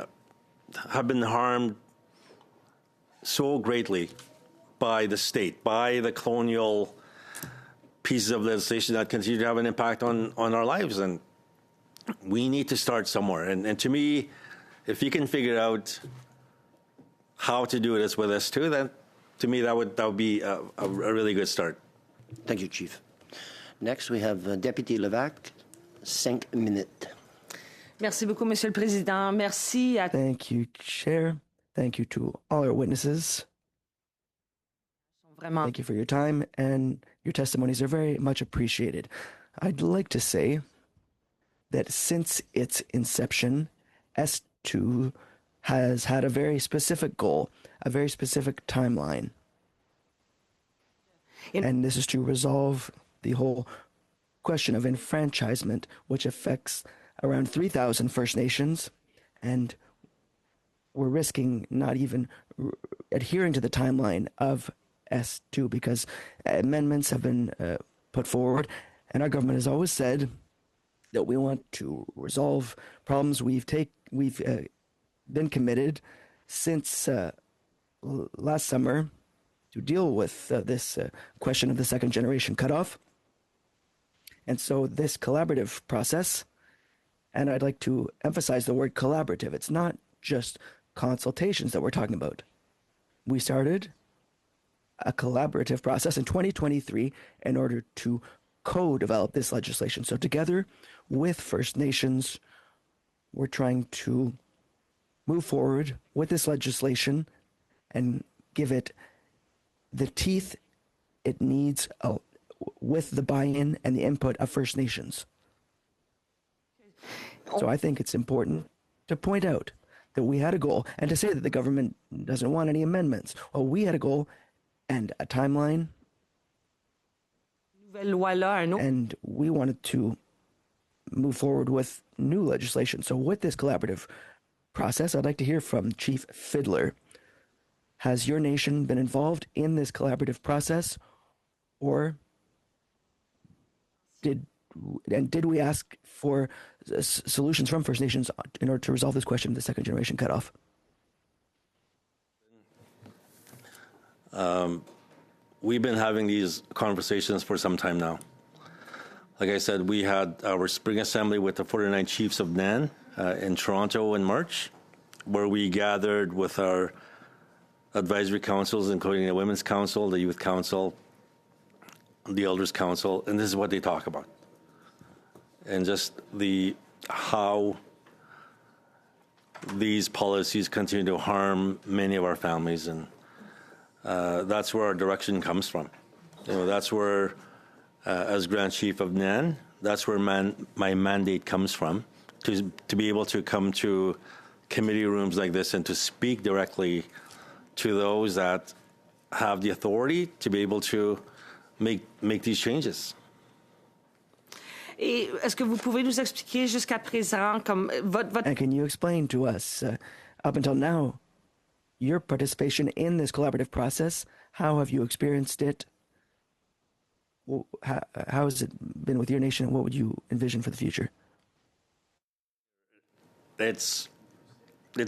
have been harmed so greatly by the state, by the colonial pieces of legislation that continue to have an impact on our lives, and we need to start somewhere. And to me, if you can figure out how to do this with us too, then to me that would be a really good start. Thank you, Chief. Next, we have Deputy Levac, 5 minutes. Merci beaucoup, Monsieur le Président. Merci à... Thank you, Chair. Thank you to all our witnesses. Thank you for your time, and your testimonies are very much appreciated. I'd like to say that since its inception, S2 has had a very specific goal, a very specific timeline. And this is to resolve the whole question of enfranchisement, which affects around 3,000 First Nations, and we're risking not even adhering to the timeline of S2 because amendments have been put forward, and our government has always said that we want to resolve problems. We've been committed since last summer to deal with this question of the second generation cutoff. And so this collaborative process, and I'd like to emphasize the word collaborative, it's not just consultations that we're talking about. We started a collaborative process in 2023 in order to co-develop this legislation. So together with First Nations, we're trying to move forward with this legislation and give it the teeth it needs with the buy-in and the input of First Nations. So I think it's important to point out that we had a goal, and to say that the government doesn't want any amendments. Well, we had a goal and a timeline, and we wanted to move forward with new legislation. So with this collaborative process, I'd like to hear from Chief Fiddler. Has your nation been involved in this collaborative process, or did we ask for solutions from First Nations in order to resolve this question of the second generation cutoff? We've been having these conversations for some time now. Like I said, we had our spring assembly with the 49 chiefs of INAN in Toronto in March, where we gathered with our advisory councils, including the Women's Council, the Youth Council, the Elders Council, and this is what they talk about. And just how these policies continue to harm many of our families, and that's where our direction comes from. That's where, as Grand Chief of INAN, that's where my mandate comes from, to be able to come to committee rooms like this and to speak directly to those that have the authority to be able to make these changes. Et est-ce que vous pouvez nous expliquer jusqu'à présent comme votre And can you explain to us, up until now, your participation in this collaborative process? How have you experienced it? How has it been with your nation, and what would you envision for the future? It's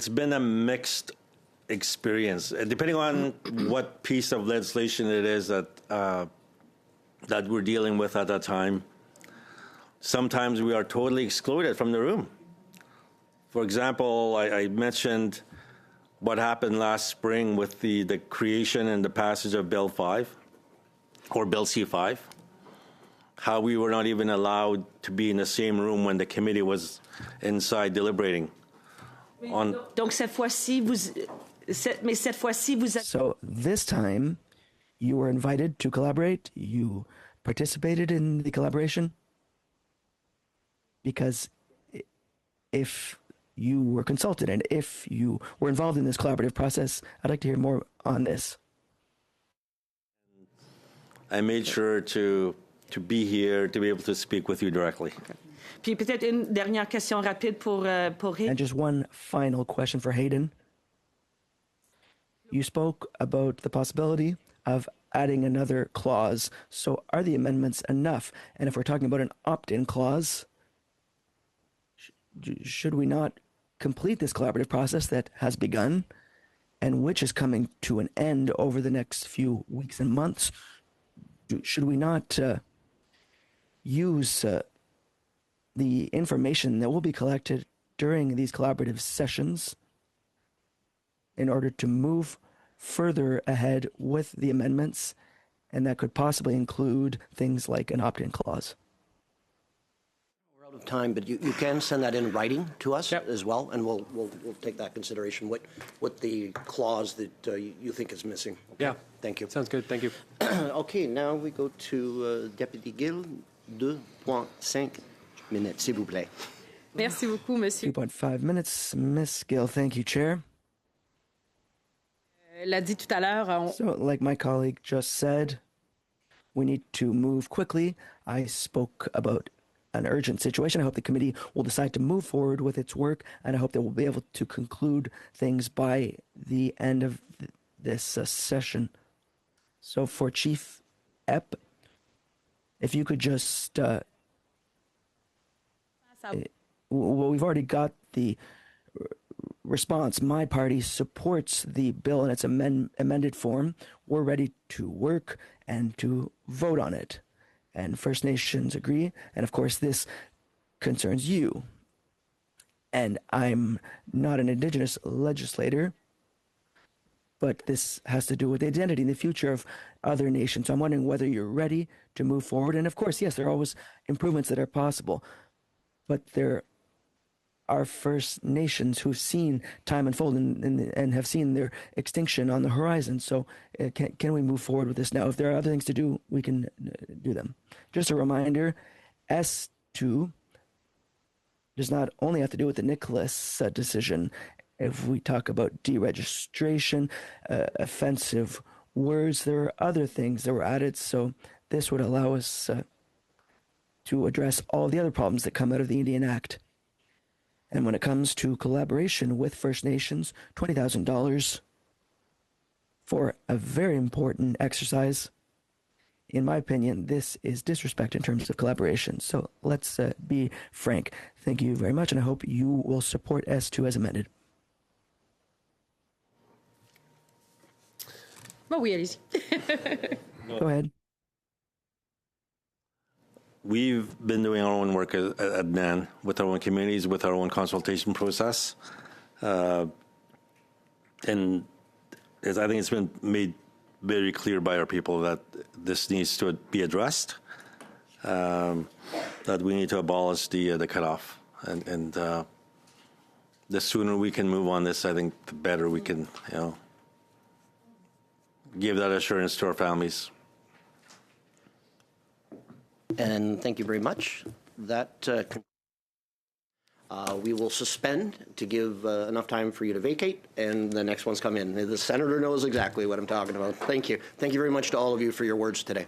been a mixed experience, depending on what piece of legislation it is that we're dealing with at that time. Sometimes we are totally excluded from the room. For example, I mentioned what happened last spring with the creation and the passage of Bill 5, or Bill C5, how we were not even allowed to be in the same room when the committee was inside deliberating. Donc cette fois-ci mais cette fois-ci vous So this time you were invited to collaborate, you participated in the collaboration? Because if you were consulted and if you were involved in this collaborative process, I'd like to hear more on this. I made sure to be here, to be able to speak with you directly. Okay. Puis peut-être une dernière question rapide pour And just one final question for Hayden. You spoke about the possibility of adding another clause. So are the amendments enough? And if we're talking about an opt-in clause, should we not complete this collaborative process that has begun and which is coming to an end over the next few weeks and months? Should we not use the information that will be collected during these collaborative sessions in order to move further ahead with the amendments, and that could possibly include things like an opt-in clause? We're out of time, but you can send that in writing to us as well, and we'll take that consideration. What the clause that you think is missing? Okay? Yeah. Thank you. Sounds good. Thank you. Okay, now we go to Deputy Gill. 2.5 minutes, s'il vous plaît. Merci beaucoup, monsieur. 2.5 minutes, Ms. Gill. Thank you, Chair. l'a dit tout à l'heure. So, like my colleague just said, we need to move quickly. I spoke about an urgent situation. I hope the committee will decide to move forward with its work, and I hope that we'll be able to conclude things by the end of this session. So for Chief Epp, if you could just... well, we've already got the response. My party supports the bill in its amended form. We're ready to work and to vote on it. And First Nations agree. And of course, this concerns you. And I'm not an Indigenous legislator, but this has to do with the identity and the future of other nations. So I'm wondering whether you're ready to move forward. And of course, yes, there are always improvements that are possible, but there our First Nations who've seen time unfold and have seen their extinction on the horizon. So can we move forward with this now? If there are other things to do, we can do them. Just a reminder, S2 does not only have to do with the Nicholas decision. If we talk about deregistration, offensive words, there are other things that were added. So this would allow us to address all the other problems that come out of the Indian Act. And when it comes to collaboration with First Nations, $20,000 for a very important exercise. In my opinion, this is disrespect in terms of collaboration. So let's be frank. Thank you very much, and I hope you will support S2 as amended. Bon, oui, allez-y. Go ahead. We've been doing our own work at INAN with our own communities, with our own consultation process. And I think it's been made very clear by our people that this needs to be addressed, that we need to abolish the cutoff. And the sooner we can move on this, I think the better we can, give that assurance to our families. And thank you very much. That we will suspend to give enough time for you to vacate, and the next ones come in. The senator knows exactly what I'm talking about. Thank you. Thank you very much to all of you for your words today.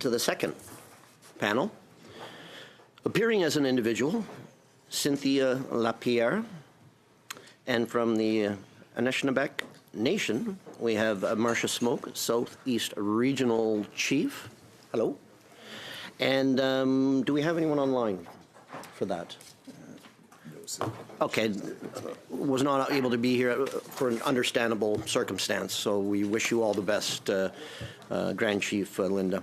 to the second panel. Appearing as an individual, Cynthia Lapierre, and from the Anishinaabe Nation, we have Marcia Smoke, Southeast Regional Chief. Hello. And do we have anyone online for that? Okay, was not able to be here for an understandable circumstance, so we wish you all the best, Grand Chief Linda.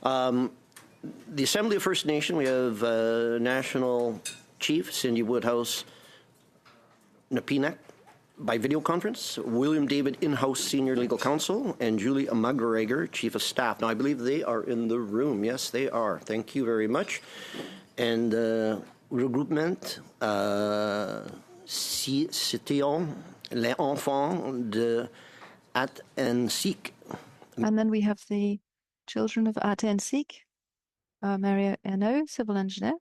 The Assembly of First Nation, we have National Chief Cindy Woodhouse Napinak by video conference, William David in-house Senior Legal Counsel, and Julie McGregor, Chief of Staff. Now, I believe they are in the room. Yes, they are. Thank you very much. And regroupement, Citoyen les enfants de At-and-Seek. And then we have the children of At-and-Seek, Maria Eno, civil engineer.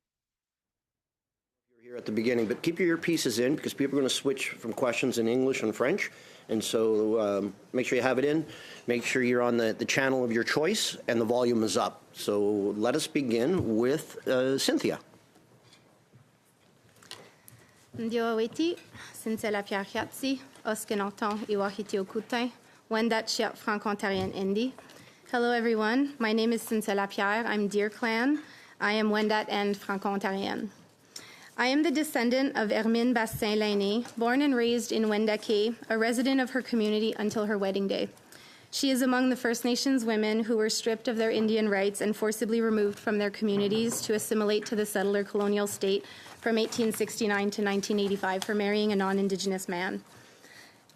You're here at the beginning, but keep your earpieces in because people are going to switch from questions in English and French. And so make sure you have it in. Make sure you're on the channel of your choice and the volume is up. So let us begin with Cynthia. Ndiowaweti, Cynthia Lapierre Kiatsi, Oskenanton, Iwahiti Okutin, Wendat Chiat Franco-Ontarian Indi. Hello everyone, my name is Cynthia Lapierre, I'm Deer Clan, I am Wendat and Franco-Ontarian. I am the descendant of Hermine Bastin-Lainé, born and raised in Wendake, a resident of her community until her wedding day. She is among the First Nations women who were stripped of their Indian rights and forcibly removed from their communities to assimilate to the settler colonial state from 1869 to 1985 for marrying a non-Indigenous man.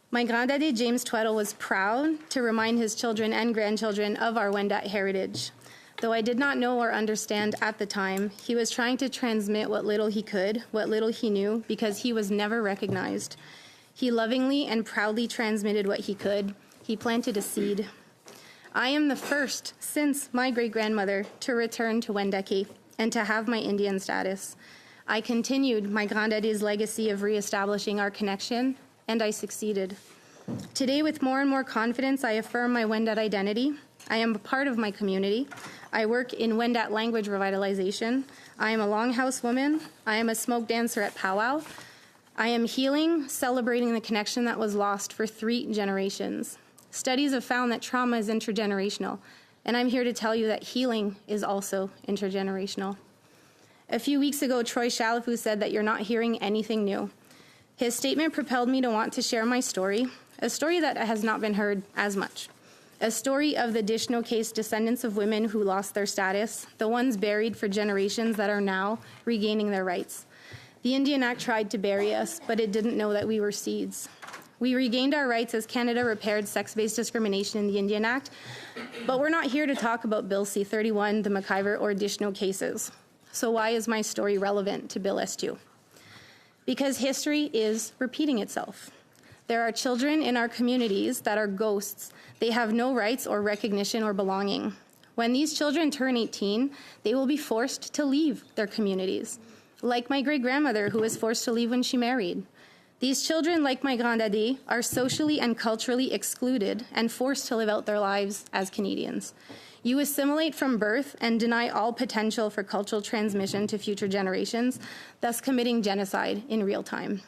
My granddaddy, James Tweddle, was proud to remind his children and grandchildren of our Wendat heritage. Though I did not know or understand at the time, he was trying to transmit what little he could, what little he knew, because he was never recognized. He lovingly and proudly transmitted what he could. He planted a seed. I am the first since my great-grandmother to return to Wendake and to have my Indian status. I continued my granddaddy's legacy of reestablishing our connection, and I succeeded. Today, with more and more confidence, I affirm my Wendat identity. I am a part of my community. I work in Wendat language revitalization. I am a longhouse woman. I am a smoke dancer at powwow. I am healing, celebrating the connection that was lost for 3 generations. Studies have found that trauma is intergenerational, and I'm here to tell you that healing is also intergenerational. A few weeks ago, Troy Chalafu said that you're not hearing anything new. His statement propelled me to want to share my story, a story that has not been heard as much. A story of the Dishno case descendants of women who lost their status, the ones buried for generations that are now regaining their rights. The Indian Act tried to bury us, but it didn't know that we were seeds. We regained our rights as Canada repaired sex-based discrimination in the Indian Act, but we're not here to talk about Bill C-31, the McIver, or Dishno cases. So why is my story relevant to Bill S-2? Because history is repeating itself. There are children in our communities that are ghosts. They have no rights or recognition or belonging. When these children turn 18, they will be forced to leave their communities, like my great-grandmother who was forced to leave when she married. These children, like my granddaddy, are socially and culturally excluded and forced to live out their lives as Canadians. You assimilate from birth and deny all potential for cultural transmission to future generations, thus committing genocide in real time.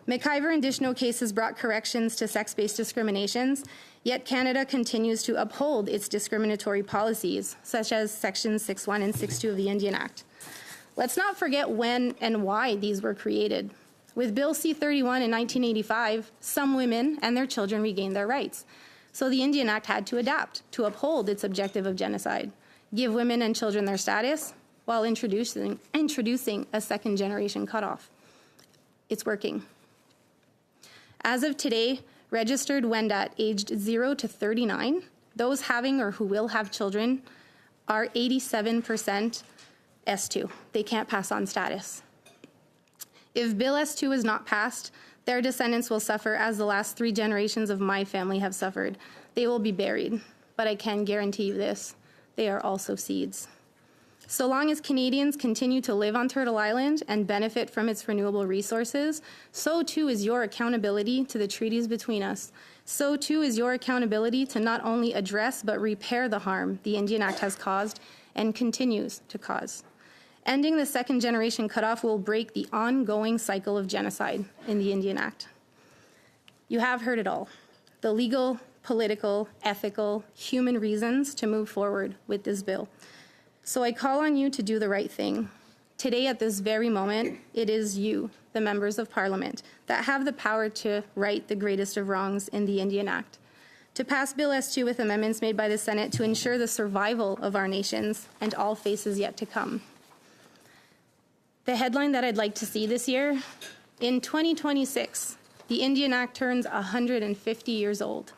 McIver and Dishno cases brought corrections to sex-based discriminations, yet Canada continues to uphold its discriminatory policies, such as Sections 6.1 and 6.2 of the Indian Act. Let's not forget when and why these were created. With Bill C-31 in 1985, some women and their children regained their rights. So the Indian Act had to adapt to uphold its objective of genocide, give women and children their status, while introducing a second-generation cutoff. It's working. As of today, registered Wendat aged 0 to 39, those having or who will have children, are 87% S2. They can't pass on status. If Bill S2 is not passed, their descendants will suffer as the last 3 generations of my family have suffered. They will be buried, but I can guarantee you this, they are also seeds. So long as Canadians continue to live on Turtle Island and benefit from its renewable resources, so too is your accountability to the treaties between us. So too is your accountability to not only address but repair the harm the Indian Act has caused and continues to cause. Ending the second generation cutoff will break the ongoing cycle of genocide in the Indian Act. You have heard it all: the legal, political, ethical, human reasons to move forward with this bill. So I call on you to do the right thing. Today, at this very moment, it is you, the members of Parliament, that have the power to right the greatest of wrongs in the Indian Act, to pass Bill S2 with amendments made by the Senate to ensure the survival of our nations and all faces yet to come. The headline that I'd like to see this year: in 2026, the Indian Act turns 150 years old.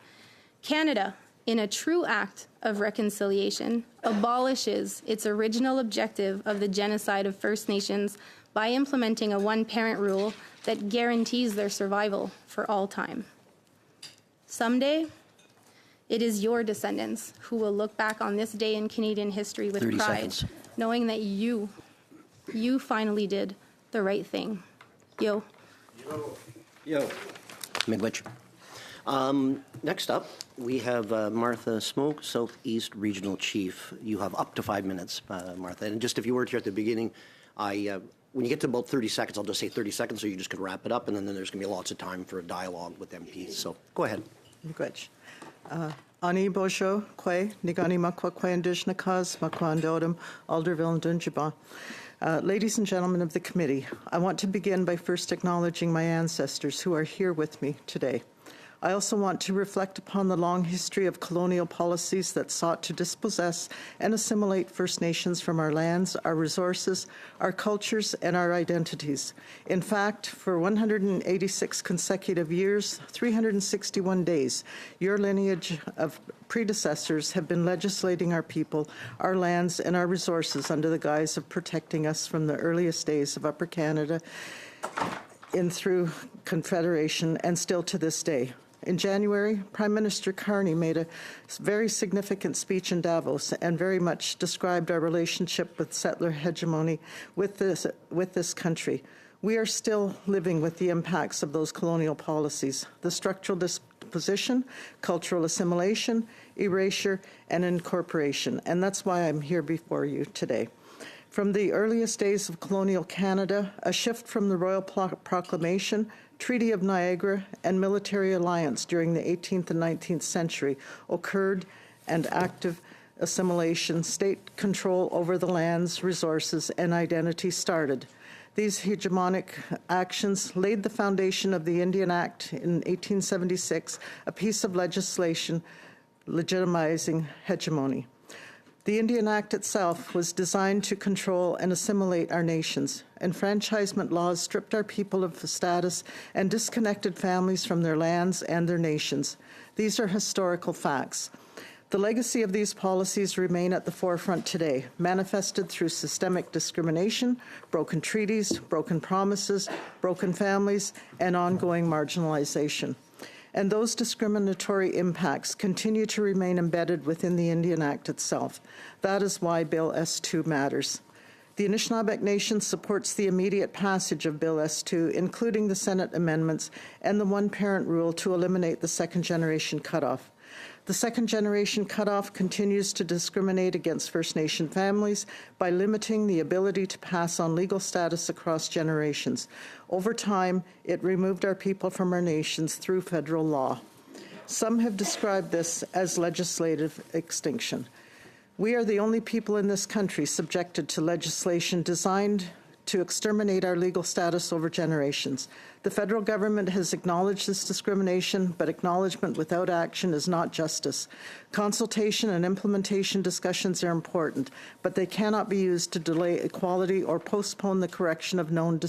Canada, in a true act of reconciliation, abolishes its original objective of the genocide of First Nations by implementing a one-parent rule that guarantees their survival for all time. Someday, it is your descendants who will look back on this day in Canadian history with 30 pride, seconds. knowing that you finally did the right thing. Yo. Midwich. Next up, we have Martha Smoke, Southeast Regional Chief. You have up to 5 minutes, Martha. And just if you weren't here at the beginning, when you get to about 30 seconds, I'll just say 30 seconds so you just can wrap it up, and then there's going to be lots of time for a dialogue with MPs. So go ahead. Midwich. Ani Bojo, Kwe, Nigani Makwa Kwe Indigenous Cause, Makwa Ndodum, Alderville and Dunjiba. Ladies and gentlemen of the committee, I want to begin by first acknowledging my ancestors who are here with me today. I also want to reflect upon the long history of colonial policies that sought to dispossess and assimilate First Nations from our lands, our resources, our cultures, and our identities. In fact, for 186 consecutive years, 361 days, your lineage of predecessors have been legislating our people, our lands, and our resources under the guise of protecting us from the earliest days of Upper Canada in through Confederation and still to this day. In January, Prime Minister Carney made a very significant speech in Davos and very much described our relationship with settler hegemony with this country. We are still living with the impacts of those colonial policies, the structural disposition, cultural assimilation, erasure, and incorporation, and that's why I'm here before you today. From the earliest days of colonial Canada, a shift from the Royal Proclamation, Treaty of Niagara, and military alliance during the 18th and 19th century occurred, and active assimilation, state control over the lands, resources, and identity started. These hegemonic actions laid the foundation of the Indian Act in 1876, a piece of legislation legitimizing hegemony. The Indian Act itself was designed to control and assimilate our nations. Enfranchisement laws stripped our people of status and disconnected families from their lands and their nations. These are historical facts. The legacy of these policies remain at the forefront today, manifested through systemic discrimination, broken treaties, broken promises, broken families, and ongoing marginalization. And those discriminatory impacts continue to remain embedded within the Indian Act itself. That is why Bill S2 matters. The Anishinaabe Nation supports the immediate passage of Bill S2, including the Senate amendments and the one-parent rule to eliminate the second-generation cutoff. The second-generation cutoff continues to discriminate against First Nation families by limiting the ability to pass on legal status across generations. Over time, it removed our people from our nations through federal law. Some have described this as legislative extinction. We are the only people in this country subjected to legislation designed to exterminate our legal status over generations. The federal government has acknowledged this discrimination, but acknowledgement without action is not justice. Consultation and implementation discussions are important, but they cannot be used to delay equality or postpone the correction of known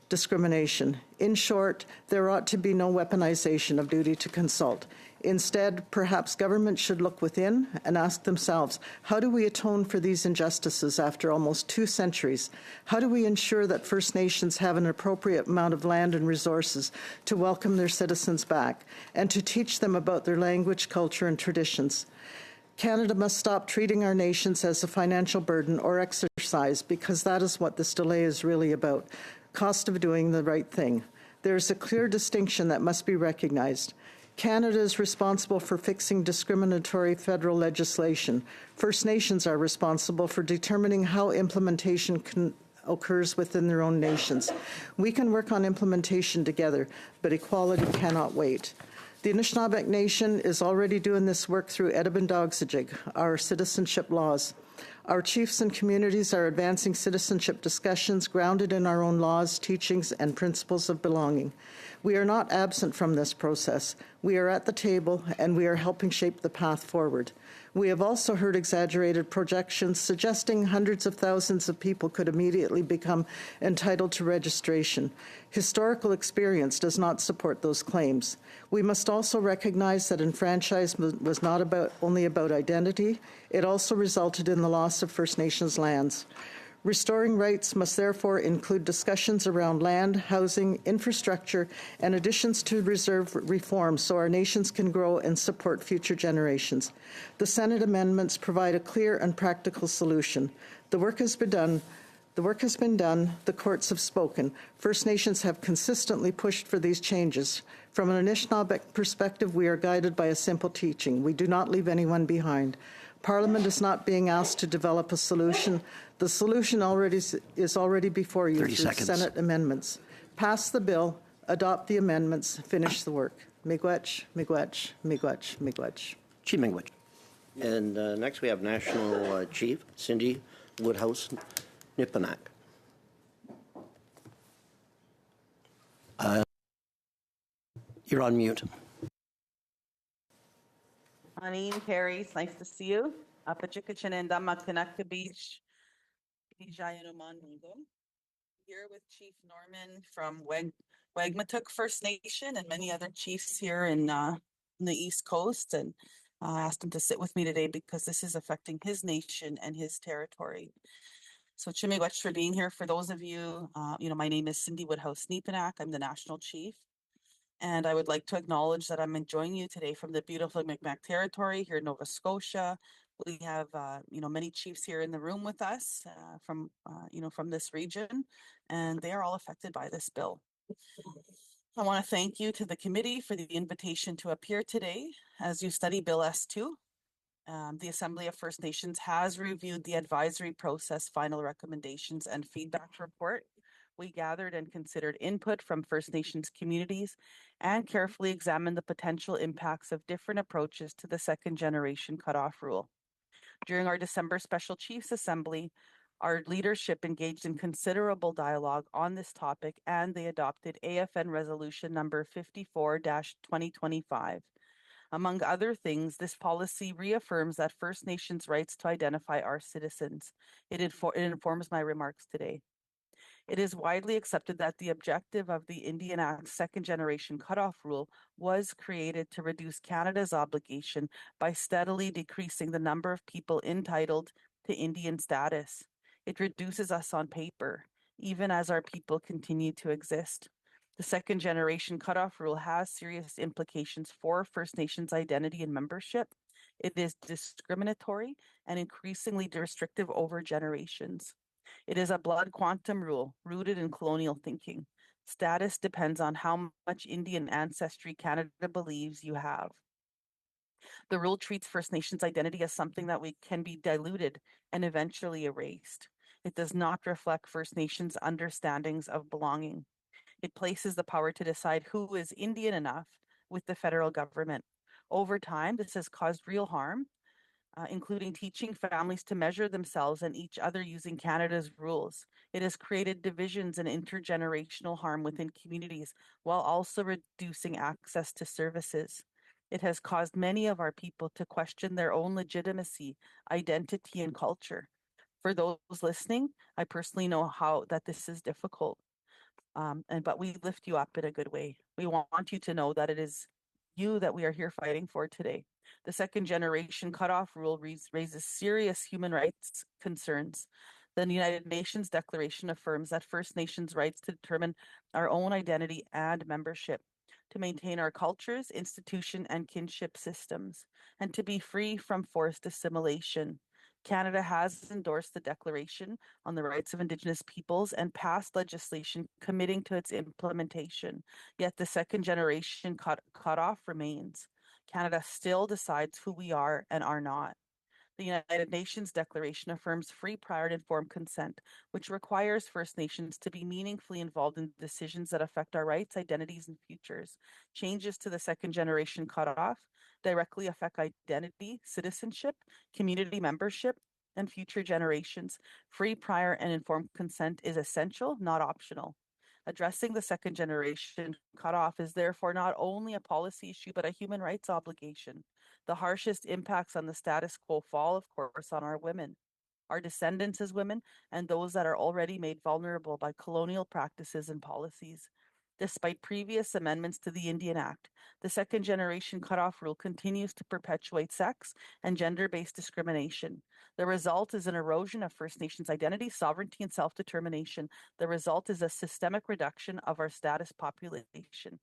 discrimination. In short, there ought to be no weaponization of duty to consult. Instead, perhaps government should look within and ask themselves, how do we atone for these injustices after almost 2 centuries? How do we ensure that First Nations have an appropriate amount of land and resources to welcome their citizens back and to teach them about their language, culture, and traditions? Canada must stop treating our nations as a financial burden or exercise, because that is what this delay is really about. Cost of doing the right thing. There is a clear distinction that must be recognized. Canada is responsible for fixing discriminatory federal legislation. First Nations are responsible for determining how implementation occurs within their own nations. We can work on implementation together, but equality cannot wait. The Anishinaabe Nation is already doing this work through Edibindogzijig, our citizenship laws. Our chiefs and communities are advancing citizenship discussions grounded in our own laws, teachings, and principles of belonging. We are not absent from this process. We are at the table, and we are helping shape the path forward. We have also heard exaggerated projections suggesting hundreds of thousands of people could immediately become entitled to registration. Historical experience does not support those claims. We must also recognize that enfranchisement was not only about identity, it also resulted in the loss of First Nations lands. Restoring rights must therefore include discussions around land, housing, infrastructure, and additions to reserve reform so our nations can grow and support future generations. The Senate amendments provide a clear and practical solution. The work has been done. The courts have spoken. First Nations have consistently pushed for these changes. From an Anishinaabe perspective, we are guided by a simple teaching. We do not leave anyone behind. Parliament is not being asked to develop a solution. The solution is already before you through Senate amendments. Pass the bill, adopt the amendments, finish the work. Miigwech, miigwech, miigwech, miigwech. Chief Miigwech. And next we have National Chief Cindy Woodhouse Nipanak. You're on mute. Anine, Carrie, it's nice to see you. Apachikachinenda Makanaka Beach, Jayanumanungo. Here with Chief Norman from Wegmatook First Nation and many other chiefs here in the East Coast. And I asked him to sit with me today because this is affecting his nation and his territory. So Chimiigwech for being here. For those of you, my name is Cindy Woodhouse Nipanak. I'm the National Chief. And I would like to acknowledge that I'm enjoying you today from the beautiful Mi'kmaq territory here in Nova Scotia. We have, many chiefs here in the room with us from this region, and they are all affected by this bill. I want to thank you to the committee for the invitation to appear today as you study Bill S2. The Assembly of First Nations has reviewed the advisory process, final recommendations, and feedback report. We gathered and considered input from First Nations communities and carefully examined the potential impacts of different approaches to the second generation cutoff rule. During our December Special Chiefs Assembly, our leadership engaged in considerable dialogue on this topic, and they adopted AFN Resolution number 54-2025. Among other things, this policy reaffirms that First Nations rights to identify our citizens. It informs my remarks today. It is widely accepted that the objective of the Indian Act's second generation cutoff rule was created to reduce Canada's obligation by steadily decreasing the number of people entitled to Indian status. It reduces us on paper, even as our people continue to exist. The second generation cutoff rule has serious implications for First Nations identity and membership. It is discriminatory and increasingly restrictive over generations. It is a blood quantum rule rooted in colonial thinking. Status depends on how much Indian ancestry Canada believes you have. The rule treats First Nations identity as something that can be diluted and eventually erased. It does not reflect First Nations understandings of belonging. It places the power to decide who is Indian enough with the federal government. Over time, this has caused real harm, including teaching families to measure themselves and each other using Canada's rules. It has created divisions and intergenerational harm within communities while also reducing access to services. It has caused many of our people to question their own legitimacy, identity, and culture. For those listening, I personally know that this is difficult. But we lift you up in a good way. We want you to know that it is you that we are here fighting for today. The second generation cutoff rule raises serious human rights concerns. The United Nations Declaration affirms that First Nations rights to determine our own identity and membership. to maintain our cultures, institution, and kinship systems, and to be free from forced assimilation. Canada has endorsed the Declaration on the Rights of Indigenous Peoples and passed legislation committing to its implementation, yet the second generation cutoff remains. Canada still decides who we are and are not. The United Nations Declaration affirms free, prior, and informed consent, which requires First Nations to be meaningfully involved in decisions that affect our rights, identities, and futures. Changes to the second generation cutoff directly affect identity, citizenship, community membership, and future generations. Free, prior, and informed consent is essential, not optional. Addressing the second generation cutoff is therefore not only a policy issue, but a human rights obligation. The harshest impacts on the status quo fall, of course, on our women, our descendants as women, and those that are already made vulnerable by colonial practices and policies. Despite previous amendments to the Indian Act, the second generation cutoff rule continues to perpetuate sex and gender-based discrimination. The result is an erosion of First Nations identity, sovereignty, and self-determination. The result is a systemic reduction of our status population.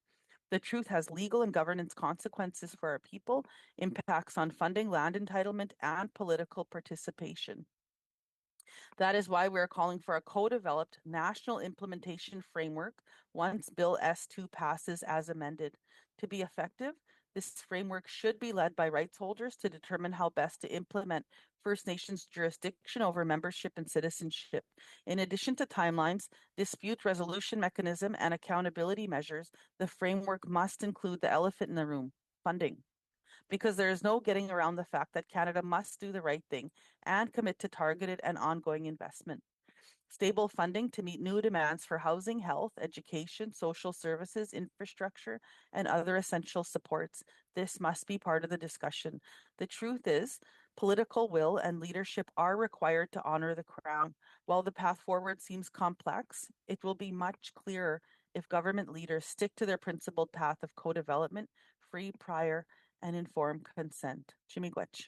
The truth has legal and governance consequences for our people, impacts on funding, land entitlement, and political participation. That is why we are calling for a co-developed national implementation framework once Bill S2 passes as amended. To be effective, this framework should be led by rights holders to determine how best to implement First Nations jurisdiction over membership and citizenship. In addition to timelines, dispute resolution mechanism, and accountability measures, the framework must include the elephant in the room, funding. Because there is no getting around the fact that Canada must do the right thing and commit to targeted and ongoing investment. Stable funding to meet new demands for housing, health, education, social services, infrastructure, and other essential supports. This must be part of the discussion. The truth is, political will and leadership are required to honor the Crown. While the path forward seems complex, it will be much clearer if government leaders stick to their principled path of co-development, free, prior, and informed consent. Chimigwech.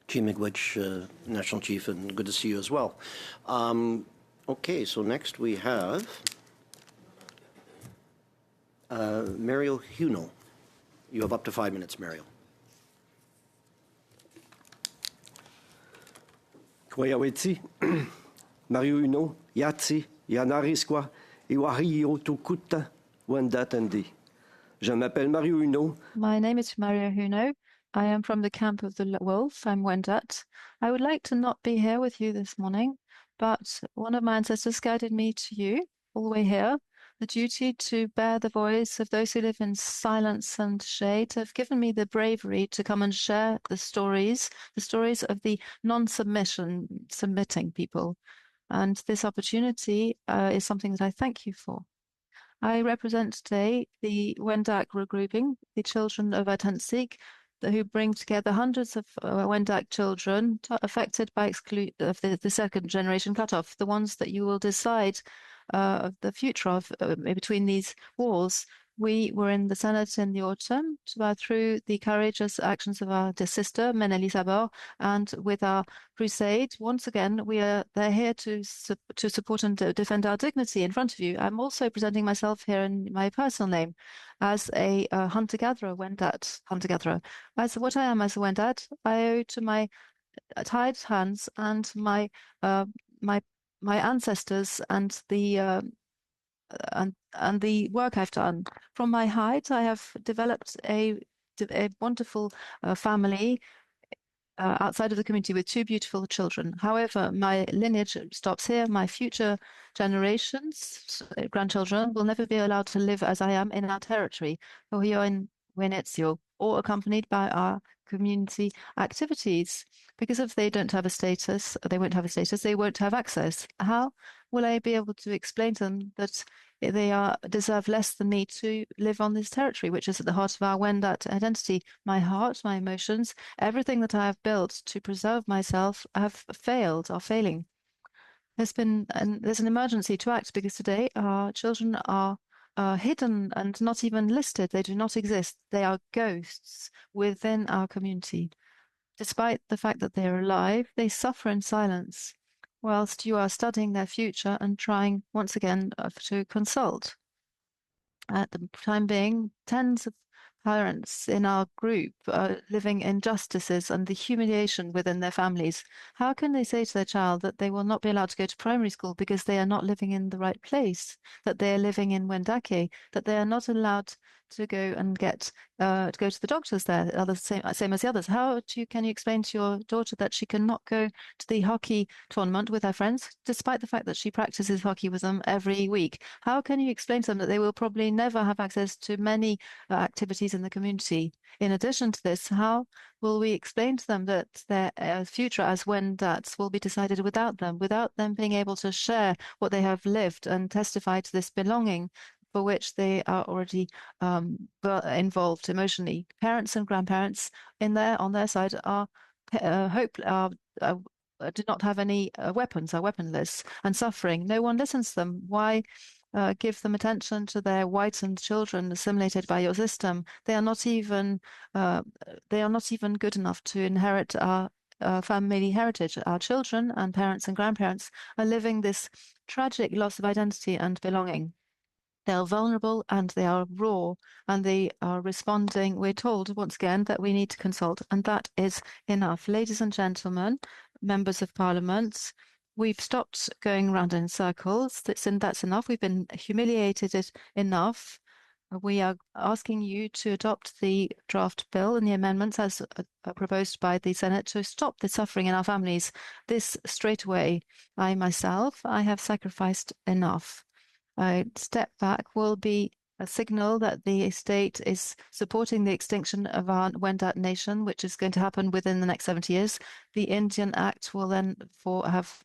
Miigwech, National Chief, and good to see you as well. Okay, so next we have Mariel Huno. You have up to 5 minutes, Mariel. Kwayaweti, Mario Huno, Yatsi, Yanariskwa, Iwahiyo Tukuta, Wendatandi. Je m'appelle Mario Huno. My name is Maria Huno. I am from the camp of the Wolf. I'm Wendat. I would like to not be here with you this morning, but one of my ancestors guided me to you all the way here. The duty to bear the voice of those who live in silence and shade have given me the bravery to come and share the stories of the submitting people. And this opportunity is something that I thank you for. I represent today the Wendat regrouping, the children of Atensik, who bring together hundreds of Wendat children affected by the second generation cutoff, the ones that you will decide the future of between these wars. We were in the Senate in the autumn through the courageous actions of our dear sister, Meneli Sabor, and with our crusade. Once again, they're here to support and defend our dignity in front of you. I'm also presenting myself here in my personal name as a hunter-gatherer, Wendat hunter-gatherer. As what I am as a Wendat, I owe to my tied hands and my ancestors and the work I've done. From my height, I have developed a wonderful family outside of the community with 2 beautiful children. However, my lineage stops here. My future generations, grandchildren, will never be allowed to live as I am in our territory, or here in Venezuela, or accompanied by our community activities. Because if they don't have a status, they won't have a status, they won't have access. How will I be able to explain to them that they deserve less than me to live on this territory, which is at the heart of our Wendat identity? My heart, my emotions, everything that I have built to preserve myself are failing. There's an emergency to act because today our children are hidden and not even listed. They do not exist. They are ghosts within our community. Despite the fact that they are alive, they suffer in silence, whilst you are studying their future and trying once again to consult. At the time being, tens of parents in our group are living injustices and the humiliation within their families. How can they say to their child that they will not be allowed to go to primary school because they are not living in the right place, that they are living in Wendake, that they are not allowed to go and get to go to the doctors there, same as the others? Can you explain to your daughter that she cannot go to the hockey tournament with her friends, despite the fact that she practices hockey with them every week? How can you explain to them that they will probably never have access to many activities in the community? In addition to this, how will we explain to them that their future as Wendats will be decided without them being able to share what they have lived and testify to this belonging for which they are already involved emotionally? Parents and grandparents on their side are do not have any weapons, are weaponless and suffering. No one listens to them. Why give them attention to their whitened children assimilated by your system? They are not even good enough to inherit our family heritage. Our children and parents and grandparents are living this tragic loss of identity and belonging. They are vulnerable and they are raw and they are responding. We're told once again that we need to consult, and that is enough. Ladies and gentlemen, members of parliament, we've stopped going round in circles. That's enough. We've been humiliated enough. We are asking you to adopt the draft bill and the amendments as proposed by the Senate to stop the suffering in our families. This straight away. I myself, I have sacrificed enough. A step back will be a signal that the state is supporting the extinction of our Wendat nation, which is going to happen within the next 70 years. The Indian Act will then have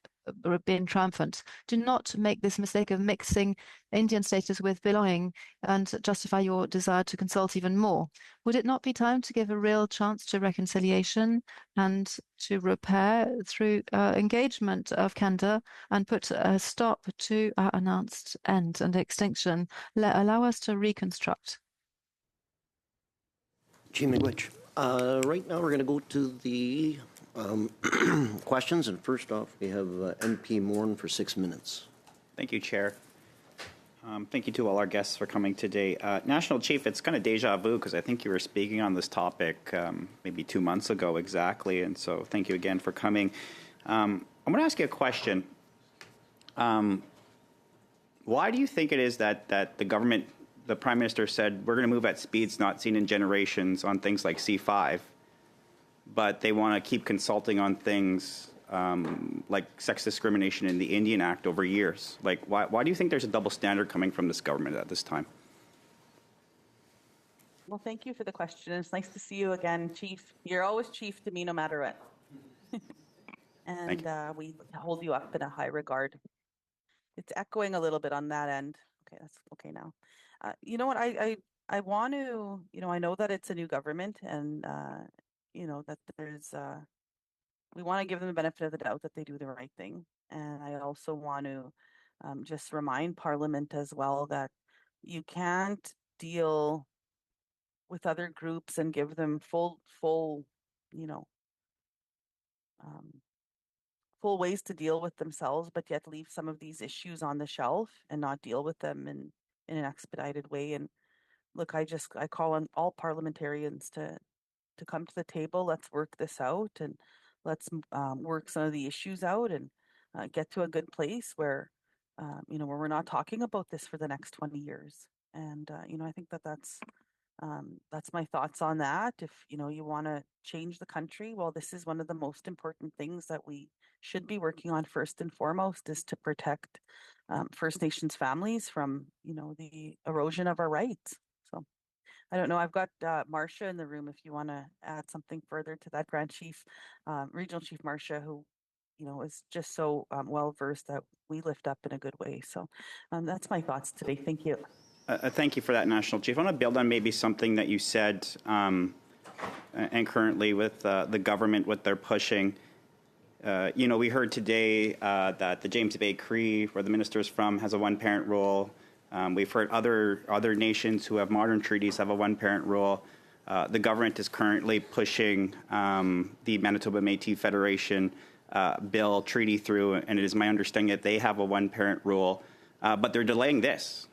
been triumphant. Do not make this mistake of mixing Indian status with belonging and justify your desire to consult even more. Would it not be time to give a real chance to reconciliation and to repair through engagement of candor and put a stop to our announced end and extinction? Allow us to reconstruct. Miigwech. Right now, we're going to go to the questions, and first off, we have MP Moore for 6 minutes. Thank you, Chair. Thank you to all our guests for coming today. National Chief, it's kind of deja vu because I think you were speaking on this topic maybe 2 months ago exactly, and so thank you again for coming. I'm going to ask you a question. Why do you think it is that the government, the Prime Minister said, we're going to move at speeds not seen in generations on things like C5, but they want to keep consulting on things like sex discrimination in the Indian Act over years? Like, why do you think there's a double standard coming from this government at this time? Well, thank you for the question. It's nice to see you again, Chief. You're always Chief to me, no matter what. And we hold you up in a high regard. It's echoing a little bit on that end. Okay, that's okay now. You know what? I want to. I know that it's a new government, and that there's. We want to give them the benefit of the doubt that they do the right thing, and I also want to just remind Parliament as well that you can't deal with other groups and give them full ways to deal with themselves, but yet leave some of these issues on the shelf and not deal with them in an expedited way. And look, I call on all parliamentarians to come to the table. Let's work this out, and let's work some of the issues out and get to a good place where where we're not talking about this for the next 20 years. And I think that's my thoughts on that. If you want to change the country, well, this is one of the most important things that we should be working on first and foremost, is to protect First Nations families from the erosion of our rights. So I don't know. I've got Marcia in the room if you want to add something further to that, Grand Chief, Regional Chief Marcia, who is just so well versed that we lift up in a good way. So that's my thoughts today. Thank you. Thank you for that, National Chief. I want to build on maybe something that you said, and currently with the government, what they're pushing. We heard today that the James Bay Cree, where the minister is from, has a one-parent rule. We've heard other nations who have modern treaties have a one-parent rule. The government is currently pushing the Manitoba Métis Federation bill treaty through, and it is my understanding that they have a one-parent rule, but they're delaying this.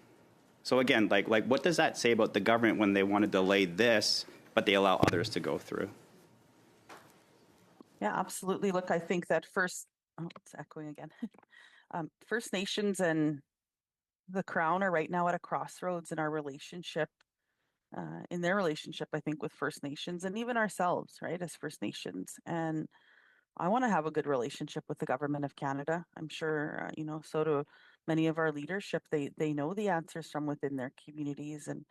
So again, like what does that say about the government when they want to delay this, but they allow others to go through? Yeah, absolutely. Look, I think that it's echoing again. First Nations and the Crown are right now at a crossroads in our relationship, in their relationship, I think, with First Nations and even ourselves, right, as First Nations. And I want to have a good relationship with the Government of Canada. I'm sure, so do many of our leadership. They know the answers from within their communities. And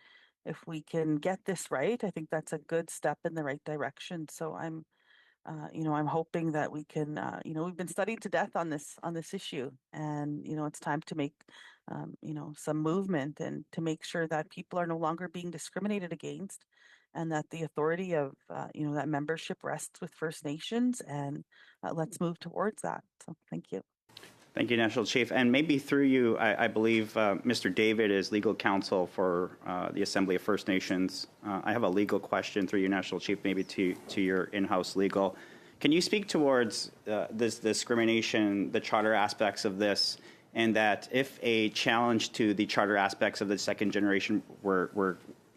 if we can get this right, I think that's a good step in the right direction. So I'm hoping that we can, we've been studied to death on this issue, and it's time to make, some movement and to make sure that people are no longer being discriminated against, and that the authority of, that membership rests with First Nations, and let's move towards that. So, thank you. Thank you, National Chief. And maybe through you, I believe Mr. David is legal counsel for the Assembly of First Nations. I have a legal question through you, National Chief, maybe to your in-house legal. Can you speak towards this discrimination, the charter aspects of this, and that if a challenge to the charter aspects of the second generation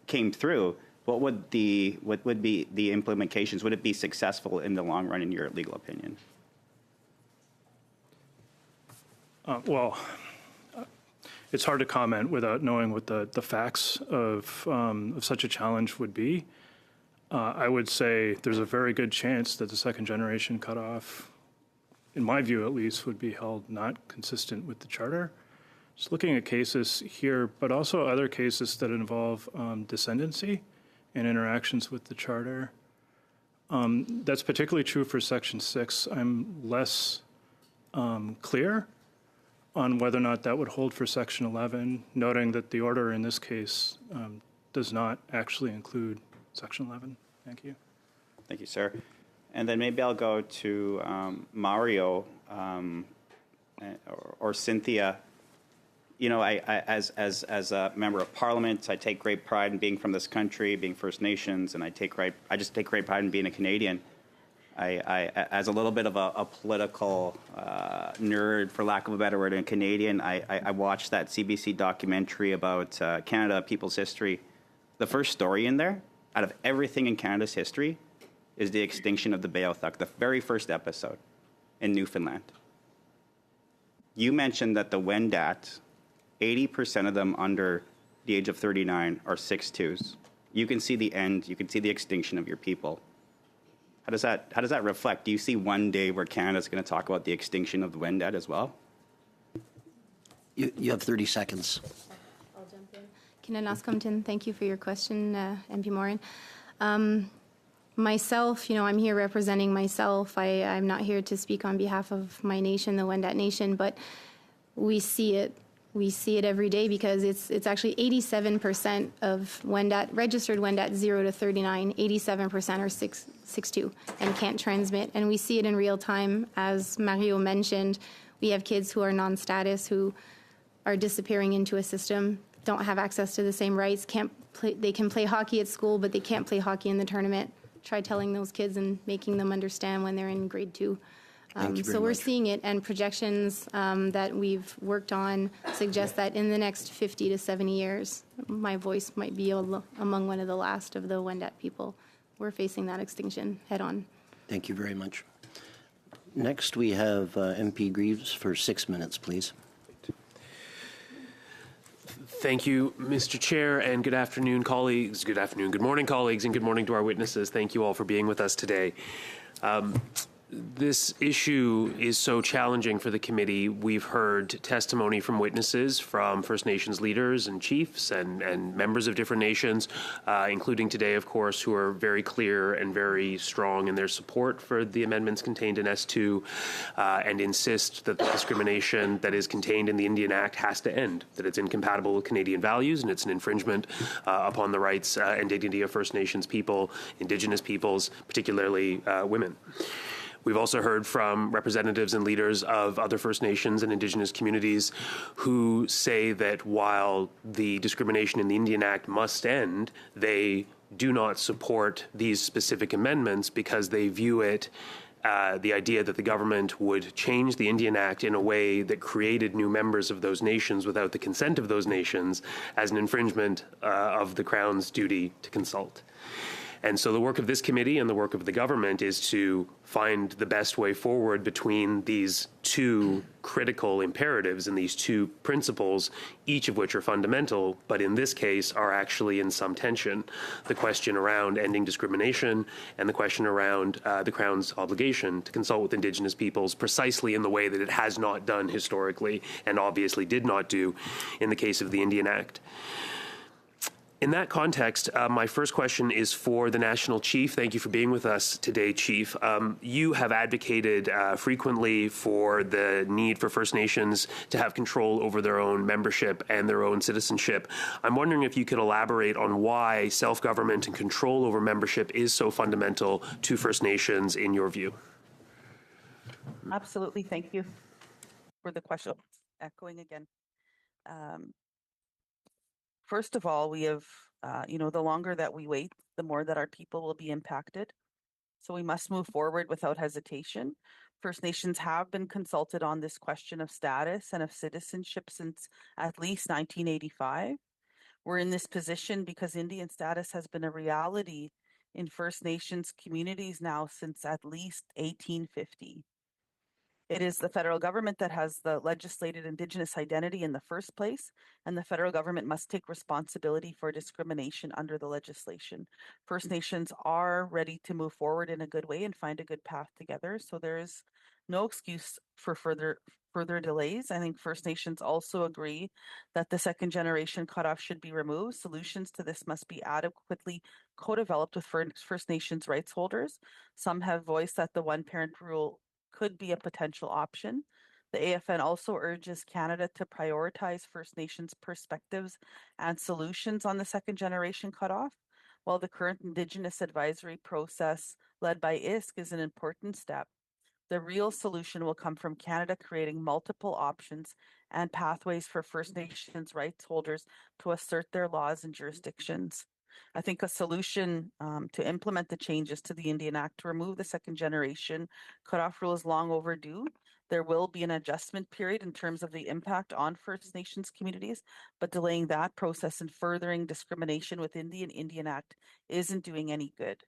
came through, what would be the implications? Would it be successful in the long run, in your legal opinion? It's hard to comment without knowing what the facts of such a challenge would be. I would say there's a very good chance that the second generation cutoff, in my view at least, would be held not consistent with the Charter. Just looking at cases here, but also other cases that involve descendancy and interactions with the Charter. That's particularly true for Section 6. I'm less clear on whether or not that would hold for Section 11, noting that the order in this case does not actually include Section 11. Thank you. Thank you, sir. And then maybe I'll go to Mario or Cynthia. You know, I as a member of Parliament, I take great pride in being from this country, being First Nations, and I just take great pride in being a Canadian. I as a little bit of a political nerd, for lack of a better word, and a Canadian, I watched that CBC documentary about Canada, people's history. The first story in there, out of everything in Canada's history, is the extinction of the Beothuk, the very first episode in Newfoundland. You mentioned that the Wendat, 80% of them under the age of 39 are 6'2". You can see the end. You can see the extinction of your people. How does that reflect? Do you see one day where Canada's going to talk about the extinction of the Wendat as well? You have 30 seconds. I'll jump in. Kinanaskam, thank you for your question, MP Morin. Myself, I'm here representing myself. I'm not here to speak on behalf of my nation, the Wendat Nation, but we see it. We see it every day because it's actually 87% of Wendat, registered Wendat 0 to 39, 87% are 6'2" and can't transmit. And we see it in real time. As Mario mentioned, we have kids who are non-status who are disappearing into a system, don't have access to the same rights, they can play hockey at school, but they can't play hockey in the tournament. Try telling those kids and making them understand when they're in grade 2. So we're seeing it, and projections that we've worked on suggest that in the next 50 to 70 years, my voice might be among one of the last of the Wendat people. We're facing that extinction head on. Thank you very much. Next, we have MP Greaves for 6 minutes, please. Thank you, Mr. Chair, and good afternoon, colleagues. Good afternoon, good morning, colleagues, and good morning to our witnesses. Thank you all for being with us today. This issue is so challenging for the committee. We've heard testimony from witnesses, from First Nations leaders and chiefs and members of different nations, including today, of course, who are very clear and very strong in their support for the amendments contained in S2 and insist that the discrimination that is contained in the Indian Act has to end, that it's incompatible with Canadian values and it's an infringement upon the rights and dignity of First Nations people, Indigenous peoples, particularly women. We've also heard from representatives and leaders of other First Nations and Indigenous communities who say that while the discrimination in the Indian Act must end, they do not support these specific amendments because they view it the idea that the government would change the Indian Act in a way that created new members of those nations without the consent of those nations as an infringement of the Crown's duty to consult. And so the work of this committee and the work of the government is to find the best way forward between these two critical imperatives and these two principles, each of which are fundamental, but in this case are actually in some tension. The question around ending discrimination and the question around the Crown's obligation to consult with Indigenous peoples precisely in the way that it has not done historically and obviously did not do in the case of the Indian Act. In that context, my first question is for the National Chief. Thank you for being with us today, Chief. You have advocated frequently for the need for First Nations to have control over their own membership and their own citizenship. I'm wondering if you could elaborate on why self-government and control over membership is so fundamental to First Nations in your view. Absolutely. Thank you for the question. Echoing again. First of all, we have, the longer that we wait, the more that our people will be impacted. So we must move forward without hesitation. First Nations have been consulted on this question of status and of citizenship since at least 1985. We're in this position because Indian status has been a reality in First Nations communities now since at least 1850. It is the federal government that has the legislated Indigenous identity in the first place, and the federal government must take responsibility for discrimination under the legislation. First Nations are ready to move forward in a good way and find a good path together, so there is no excuse for further delays. I think First Nations also agree that the second generation cutoff should be removed. Solutions to this must be adequately co-developed with First Nations rights holders. Some have voiced that the one-parent rule could be a potential option. The AFN also urges Canada to prioritize First Nations perspectives and solutions on the second generation cutoff, while the current Indigenous advisory process led by ISK is an important step. The real solution will come from Canada creating multiple options and pathways for First Nations rights holders to assert their laws and jurisdictions. I think a solution to implement the changes to the Indian Act to remove the second generation cutoff rule is long overdue. There will be an adjustment period in terms of the impact on First Nations communities, but delaying that process and furthering discrimination within the Indian Act isn't doing any good.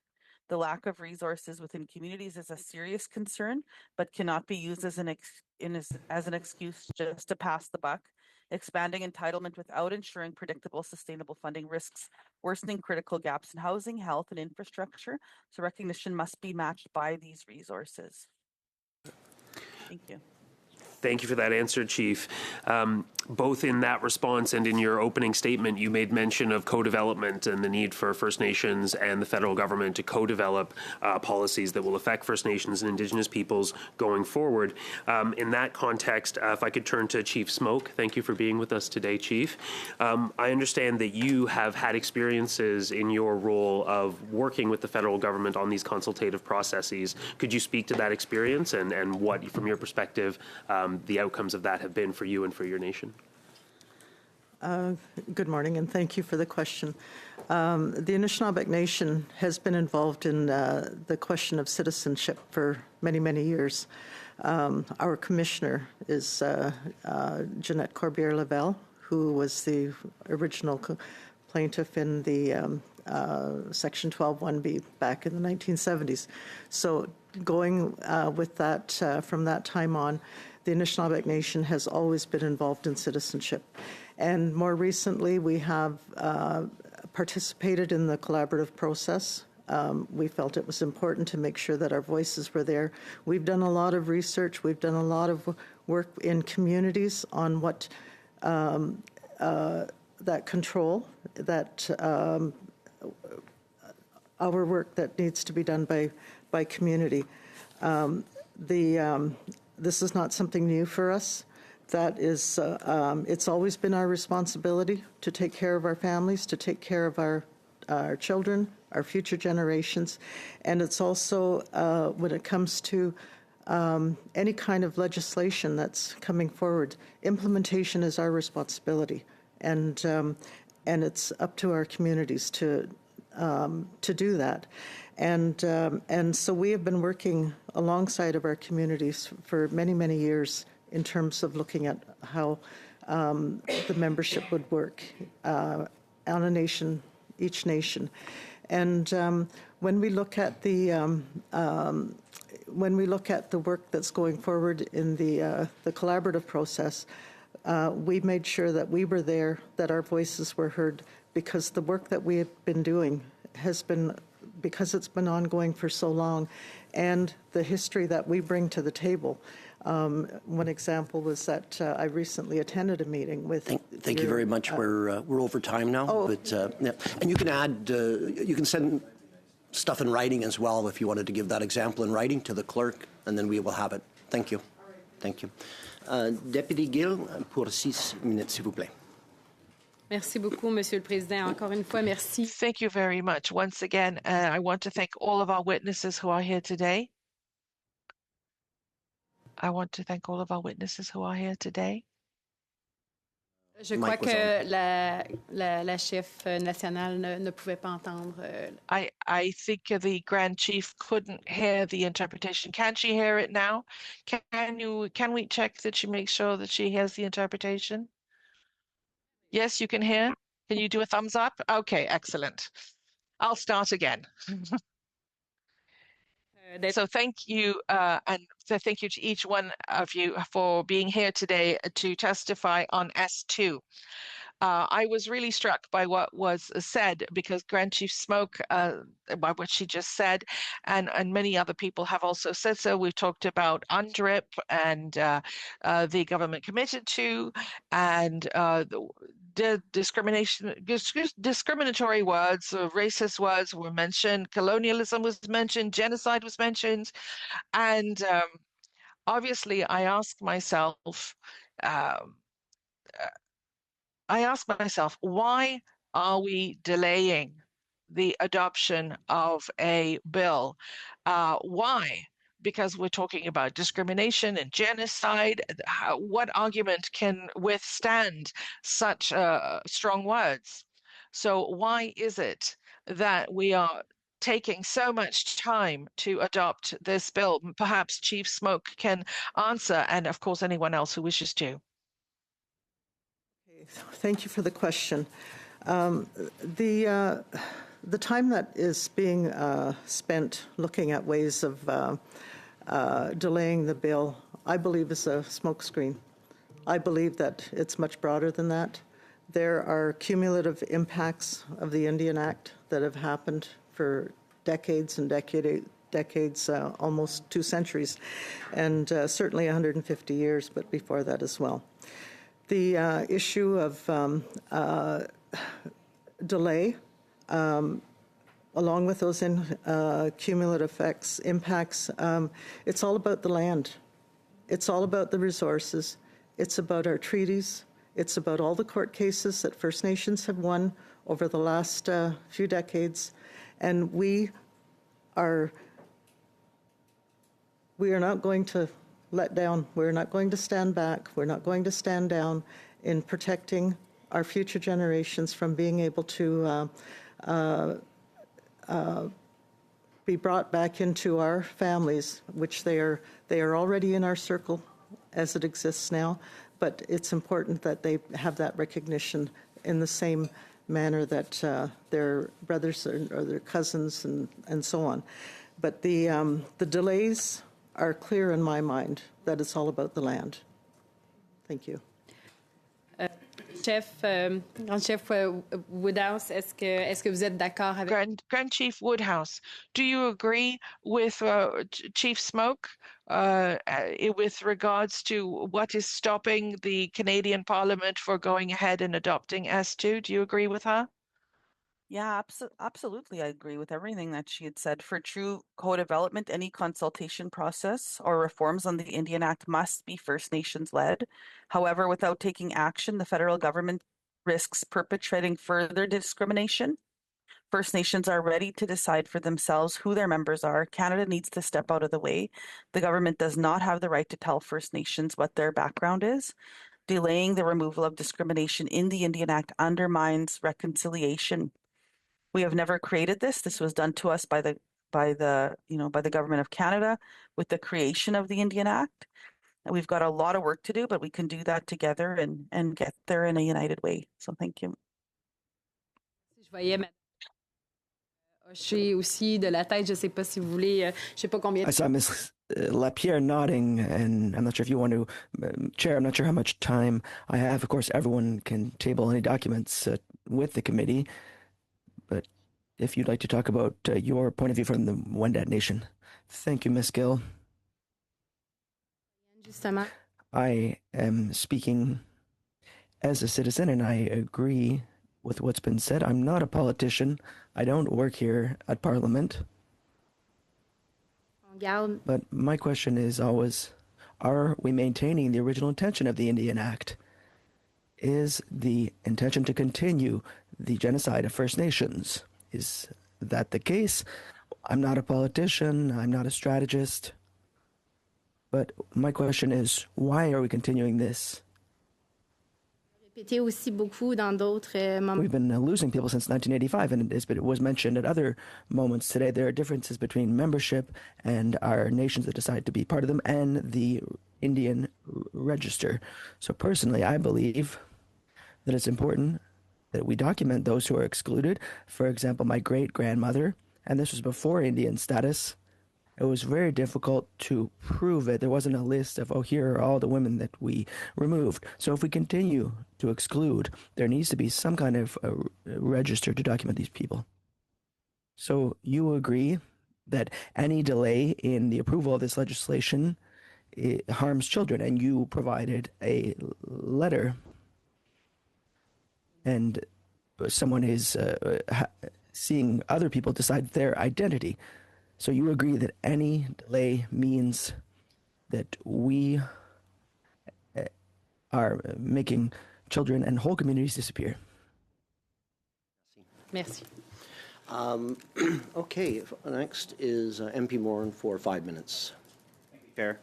The lack of resources within communities is a serious concern, but cannot be used as an excuse just to pass the buck. Expanding entitlement without ensuring predictable, sustainable funding risks worsening critical gaps in housing, health, and infrastructure. So recognition must be matched by these resources. Thank you. Thank you for that answer, Chief. Both in that response and in your opening statement, you made mention of co-development and the need for First Nations and the federal government to co-develop policies that will affect First Nations and Indigenous peoples going forward. In that context, if I could turn to Chief Smoke. Thank you for being with us today, Chief. I understand that you have had experiences in your role of working with the federal government on these consultative processes. Could you speak to that experience and what, from your perspective, the outcomes of that have been for you and for your nation? Good morning, and thank you for the question. The Anishinaabe Nation has been involved in the question of citizenship for many, many years. Our commissioner is Jeanette Corbière-Lavelle, who was the original plaintiff in the Section 12(1)B back in the 1970s. So going with that, from that time on, the Anishinaabe Nation has always been involved in citizenship. And more recently, we have participated in the collaborative process. We felt it was important to make sure that our voices were there. We've done a lot of research. We've done a lot of work in communities on what that control, that our work that needs to be done by community. This is not something new for us. That is, it's always been our responsibility to take care of our families, to take care of our children, our future generations. And it's also, when it comes to any kind of legislation that's coming forward, implementation is our responsibility. And it's up to our communities to to do that. And so we have been working alongside of our communities for many, many years in terms of looking at how the membership would work on a nation, each nation. And when we look at the work that's going forward in the collaborative process, we made sure that we were there, that our voices were heard, because the work that we have been doing has been, because it's been ongoing for so long, and the history that we bring to the table. One example was that I recently attended a meeting with. Thank you very much. We're over time now, but yeah. And you can add, you can send stuff in writing as well if you wanted to give that example in writing to the clerk, and then we will have it. Thank you. Thank you. Deputy Gill, pour 6 minutes, s'il vous plaît. Merci beaucoup, Monsieur le Président. Encore une fois, merci. Thank you very much. Once again, I want to thank all of our witnesses who are here today. I want to thank all of our witnesses who are here today. Je crois que la chef nationale ne pouvait pas entendre. I think the Grand Chief couldn't hear the interpretation. Can she hear it now? Can we check that she makes sure that she hears the interpretation? Yes, you can hear. Can you do a thumbs up? Okay, excellent. I'll start again. So thank you, and thank you to each one of you for being here today to testify on S2. I was really struck by what was said, because Grand Chief Smoke, by what she just said, and many other people have also said so. We've talked about UNDRIP and the government committed to, and the discriminatory words, racist words were mentioned, colonialism was mentioned, genocide was mentioned, and obviously I ask myself, why are we delaying the adoption of a bill? Why? Because we're talking about discrimination and genocide. What argument can withstand such strong words? So why is it that we are taking so much time to adopt this bill? Perhaps Chief Smoke can answer, and of course anyone else who wishes to. Thank you for the question. The time that is being spent looking at ways of delaying the bill, I believe, is a smokescreen. I believe that it's much broader than that. There are cumulative impacts of the Indian Act that have happened for decades and decades, almost 2 centuries, and certainly 150 years, but before that as well. The issue of delay, along with those cumulative impacts, it's all about the land. It's all about the resources. It's about our treaties. It's about all the court cases that First Nations have won over the last few decades. And we are not going to let down. We're not going to stand back. We're not going to stand down in protecting our future generations from being able to be brought back into our families, which they are already in our circle as it exists now. But it's important that they have that recognition in the same manner that their brothers or their cousins and so on. But the delays are clear in my mind that it's all about the land. Thank you. Grand Chef Woodhouse, est-ce que vous êtes d'accord avec... Grand Chief Woodhouse, do you agree with Chief Smoke with regards to what is stopping the Canadian Parliament for going ahead and adopting S2? Do you agree with her? Yeah, absolutely. I agree with everything that she had said. For true co-development, any consultation process or reforms on the Indian Act must be First Nations led. However, without taking action, the federal government risks perpetrating further discrimination. First Nations are ready to decide for themselves who their members are. Canada needs to step out of the way. The government does not have the right to tell First Nations what their background is. Delaying the removal of discrimination in the Indian Act undermines reconciliation We have never created this. This was done to us by the government of Canada with the creation of the Indian Act. And we've got a lot of work to do, but we can do that together and get there in a united way. So thank you. Je voyais hocher aussi de la tête. Je ne sais pas si vous voulez, je sais pas combien. I saw Ms. Lapierre nodding, and I'm not sure if you want to, Chair, I'm not sure how much time I have. Of course, everyone can table any documents with the committee, but if you'd like to talk about your point of view from the Wendat Nation. Thank you, Ms. Gill. I am speaking as a citizen, and I agree with what's been said. I'm not a politician. I don't work here at Parliament. But my question is always, are we maintaining the original intention of the Indian Act? Is the intention to continue the genocide of First Nations? Is that the case? I'm not a politician. I'm not a strategist. But my question is, why are we continuing this? We've been losing people since 1985, and it was mentioned at other moments today. There are differences between membership and our nations that decide to be part of them and the Indian register. So personally, I believe that it's important that we document those who are excluded. For example, my great-grandmother, and this was before Indian status, it was very difficult to prove it. There wasn't a list of, oh, here are all the women that we removed. So if we continue to exclude, there needs to be some kind of a register to document these people. So you agree that any delay in the approval of this legislation harms children, and you provided a letter, and someone is seeing other people decide their identity. So you agree that any delay means that we are making children and whole communities disappear? Merci. Okay, next is MP Moran for 5 minutes. Thank you, Chair.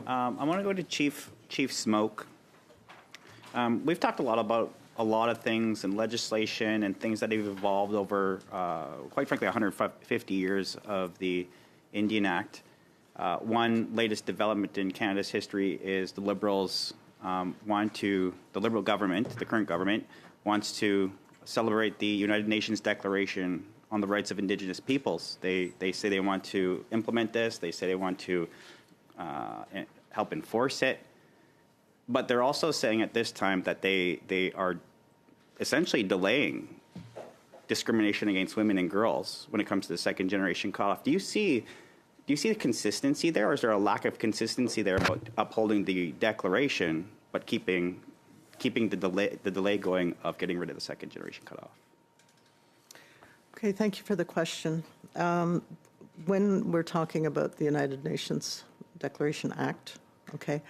I want to go to Chief Smoke. We've talked a lot about a lot of things and legislation and things that have evolved over, quite frankly, 150 years of the Indian Act. One latest development in Canada's history is the Liberals the Liberal government, the current government, wants to celebrate the United Nations Declaration on the Rights of Indigenous Peoples. They say they want to implement this. They say they want to help enforce it. But they're also saying at this time that they are essentially delaying discrimination against women and girls when it comes to the second generation cutoff. Do you see the consistency there, or is there a lack of consistency there about upholding the declaration but keeping the delay going of getting rid of the second generation cutoff? Okay, thank you for the question. When we're talking about the United Nations Declaration Act, okay,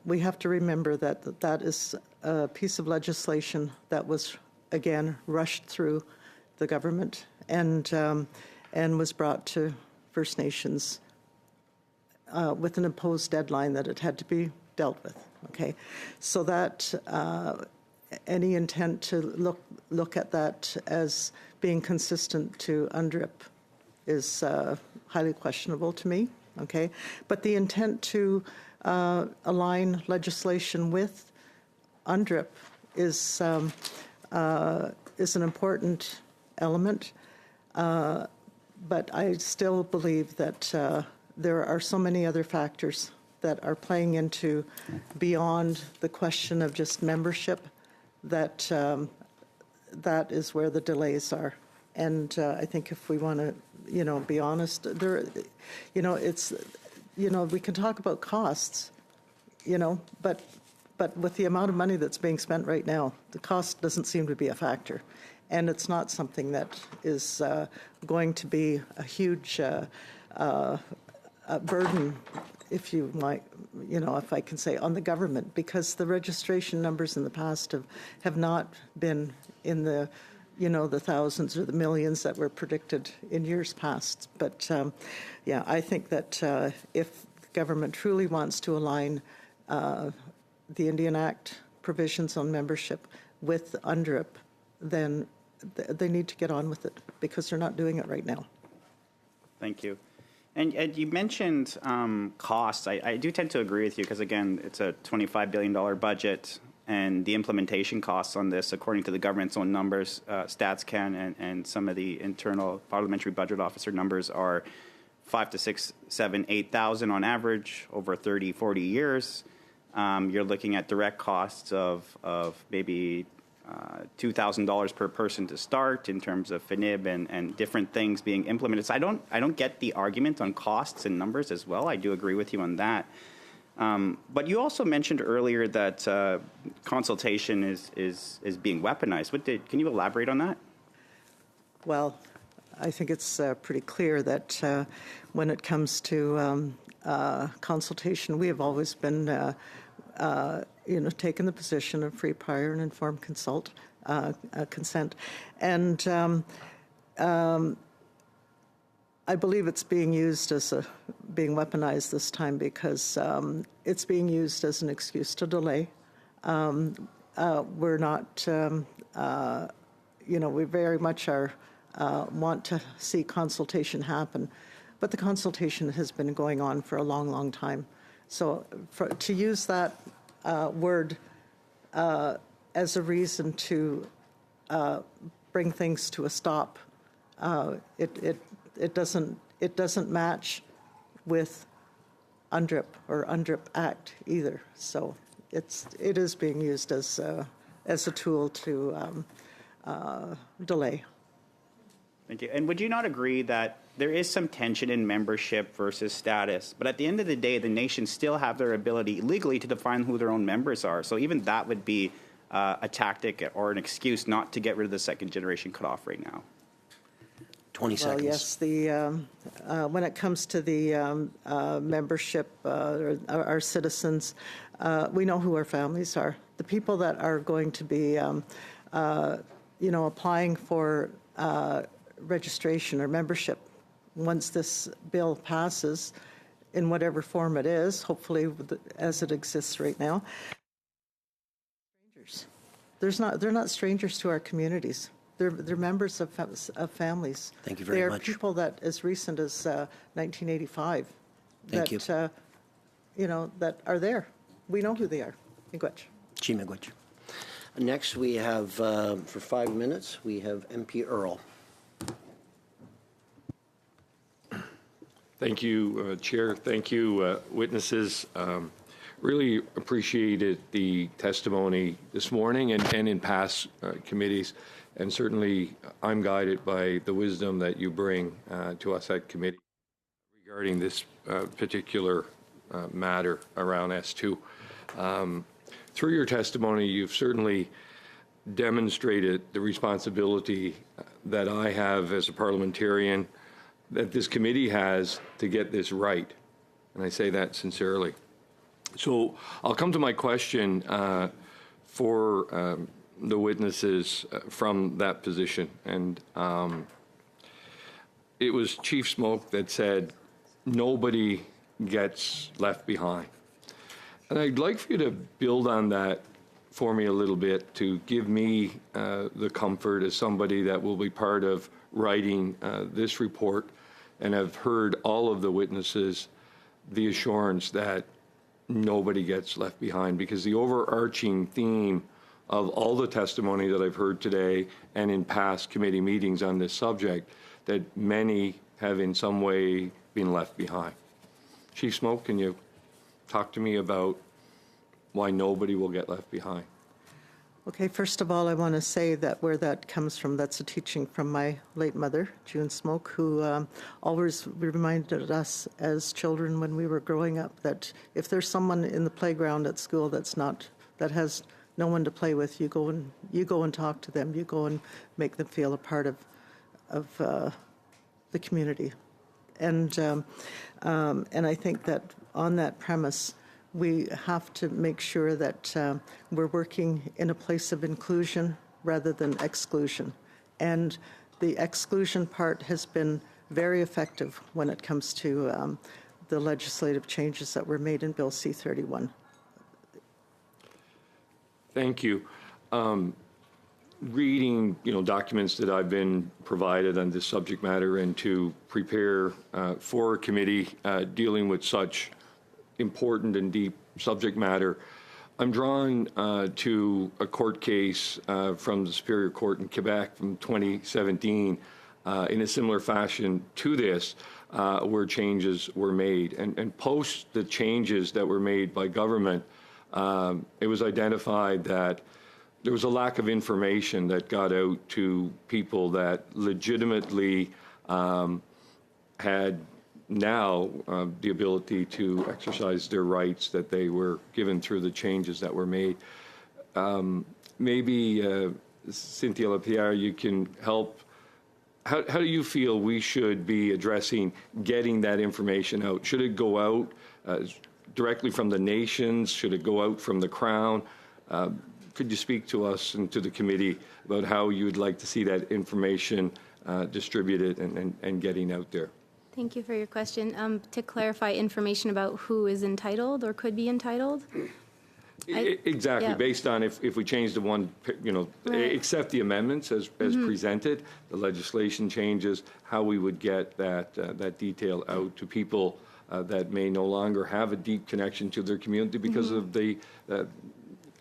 we have to remember that that is a piece of legislation that was, again, rushed through the government and was brought to First Nations with an imposed deadline that it had to be dealt with. Okay, so that any intent to look at that as being consistent to UNDRIP is highly questionable to me. Okay, but the intent to align legislation with UNDRIP is an important element, but I still believe that there are so many other factors that are playing into beyond the question of just membership that that is where the delays are. And I think if we want to, be honest, there, it's, we can talk about costs, but with the amount of money that's being spent right now, the cost doesn't seem to be a factor. And it's not something that is going to be a huge burden, if you might, if I can say, on the government, because the registration numbers in the past have not been in the, the thousands or the millions that were predicted in years past. But yeah, I think that if the government truly wants to align the Indian Act provisions on membership with UNDRIP, then they need to get on with it because they're not doing it right now. Thank you. And you mentioned costs. I do tend to agree with you because, again, it's a $25 billion budget, and the implementation costs on this, according to the government's own numbers, StatsCan and some of the internal parliamentary budget officer numbers are 5 to 6, 7, 8,000 on average over 30, 40 years. You're looking at direct costs of maybe $2,000 per person to start in terms of FNIB and different things being implemented. So I don't get the argument on costs and numbers as well. I do agree with you on that. But you also mentioned earlier that consultation is being weaponized. Can you elaborate on that? Well, I think it's pretty clear that when it comes to consultation, we have always been taken the position of free, prior, and informed consent. And I believe it's being used being weaponized this time because it's being used as an excuse to delay. We're not, we very much want to see consultation happen, but the consultation has been going on for a long, long time. So to use that word as a reason to bring things to a stop, it doesn't match with UNDRIP or UNDRIP Act either. So it is being used as a tool to delay. Thank you. And would you not agree that there is some tension in membership versus status, but at the end of the day, the nations still have their ability legally to define who their own members are. So even that would be a tactic or an excuse not to get rid of the second generation cutoff right now. 20 seconds. Well, yes, when it comes to the membership, our citizens, we know who our families are. The people that are going to be, applying for registration or membership once this bill passes, in whatever form it is, hopefully as it exists right now. Strangers. They're not strangers to our communities. They're members of families. Thank you very much. They are people that, as recent as 1985, Thank you. That are there. We know who they are. Miigwech. Next, we have, for 5 minutes, we have MP Earl. Thank you, Chair. Thank you, witnesses. Really appreciated the testimony this morning and in past committees. And certainly, I'm guided by the wisdom that you bring to us at committee regarding this particular matter around S2. Through your testimony, you've certainly demonstrated the responsibility that I have as a parliamentarian, that this committee has to get this right. And I say that sincerely. So I'll come to my question for the witnesses from that position. And it was Chief Smoke that said, nobody gets left behind. And I'd like for you to build on that for me a little bit, to give me the comfort as somebody that will be part of writing this report and have heard all of the witnesses, the assurance that nobody gets left behind, because the overarching theme of all the testimony that I've heard today and in past committee meetings on this subject, that many have in some way been left behind. Chief Smoke, can you talk to me about why nobody will get left behind? Okay, first of all, I want to say that where that comes from, that's a teaching from my late mother, June Smoke, who always reminded us as children when we were growing up that if there's someone in the playground at school that has no one to play with, you go and talk to them. You go and make them feel a part of the community, and I think that on that premise, we have to make sure that we're working in a place of inclusion rather than exclusion. And the exclusion part has been very effective when it comes to the legislative changes that were made in Bill C-31. Thank you. reading, documents that I've been provided on this subject matter and to prepare for a committee dealing with such important and deep subject matter, I'm drawn to a court case from the Superior Court in Quebec from 2017 in a similar fashion to this, where changes were made. And post the changes that were made by government, it was identified that there was a lack of information that got out to people that legitimately had now the ability to exercise their rights that they were given through the changes that were made. Maybe, Cynthia Lapierre, you can help. How do you feel we should be addressing getting that information out? Should it go out directly from the nations? Should it go out from the Crown? Could you speak to us and to the committee about how you would like to see that information distributed and getting out there? Thank you for your question. To clarify, information about who is entitled or could be entitled? Exactly. Yeah. Based on if we change the one, right, accept the amendments as presented, the legislation changes, how we would get that detail out to people that may no longer have a deep connection to their community because of the,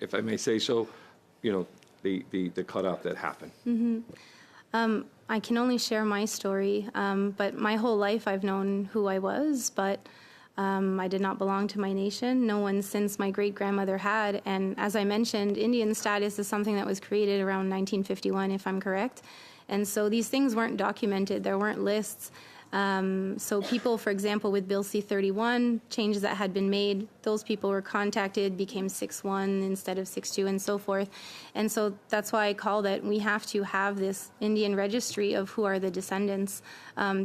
if I may say so, the cutoff that happened. I can only share my story, but my whole life I've known who I was, but I did not belong to my nation. No one since my great-grandmother had. And as I mentioned, Indian status is something that was created around 1951, if I'm correct. And so these things weren't documented. There weren't lists. So people, for example, with Bill C-31, changes that had been made, those people were contacted, became 6-1 instead of 6-2 and so forth. And so that's why I call that we have to have this Indian registry of who are the descendants,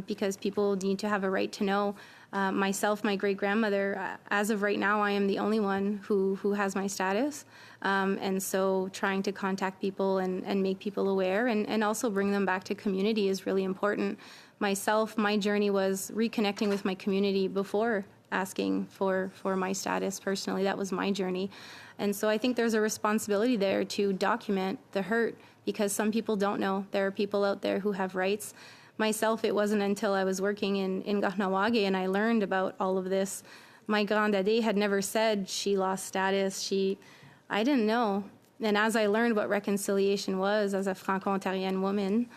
because people need to have a right to know. Myself, my great-grandmother, as of right now, I am the only one who has my status. And so trying to contact people and make people aware and also bring them back to community is really important. Myself, my journey was reconnecting with my community before asking for my status personally. That was my journey. And so I think there's a responsibility there to document the hurt because some people don't know. There are people out there who have rights. Myself, it wasn't until I was working in Kahnawake and I learned about all of this. My grandadé had never said she lost status. I didn't know. And as I learned what reconciliation was as a Franco-Ontarienne woman,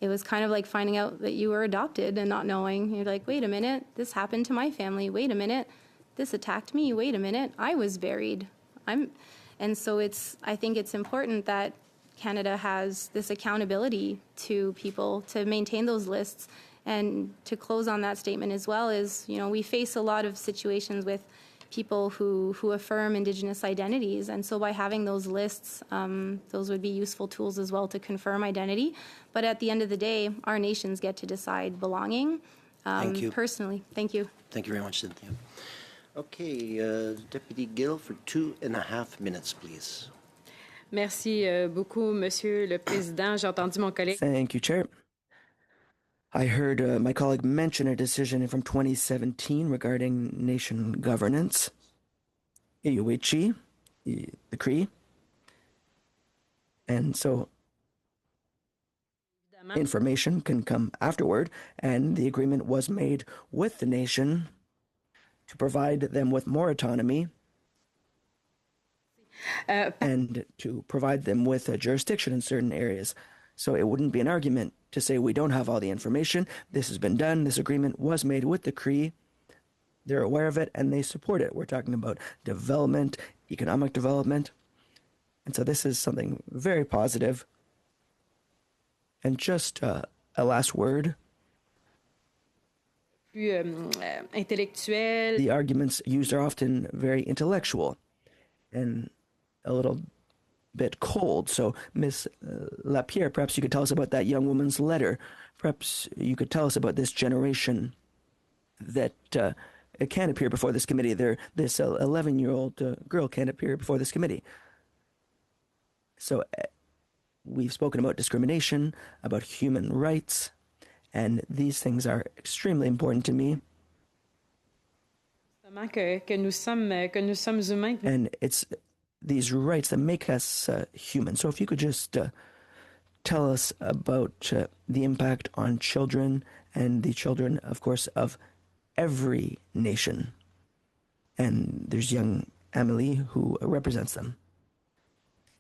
it was kind of like finding out that you were adopted and not knowing. You're like, wait a minute, this happened to my family. Wait a minute, this attacked me. Wait a minute, I was buried. And so I think it's important that Canada has this accountability to people to maintain those lists. And to close on that statement as well is, we face a lot of situations with people who affirm Indigenous identities. And so by having those lists, those would be useful tools as well to confirm identity. But at the end of the day, our nations get to decide belonging. Thank you. Personally. Thank you. Thank you very much, Cynthia. Okay, Deputy Gill for 2.5 minutes, please. Merci beaucoup, Monsieur le Président. J'ai entendu mon collègue. Thank you, Chair. I heard my colleague mention a decision from 2017 regarding nation governance. Iuichi, the Cree. And so information can come afterward, and the agreement was made with the nation to provide them with more autonomy and to provide them with a jurisdiction in certain areas. So it wouldn't be an argument to say we don't have all the information. This has been done. This agreement was made with the Cree. They're aware of it and they support it. We're talking about development, economic development. And so this is something very positive. And just a last word. Intellectuel. The arguments used are often very intellectual and a little bit cold. So, Ms. Lapierre, perhaps you could tell us about that young woman's letter. Perhaps you could tell us about this generation that it can't appear before this committee. This 11-year-old girl can't appear before this committee. So we've spoken about discrimination, about human rights, and these things are extremely important to me. Que nous sommes humains. And it's these rights that make us human. So if you could just tell us about the impact on children and the children, of course, of every nation. And there's young Emily who represents them.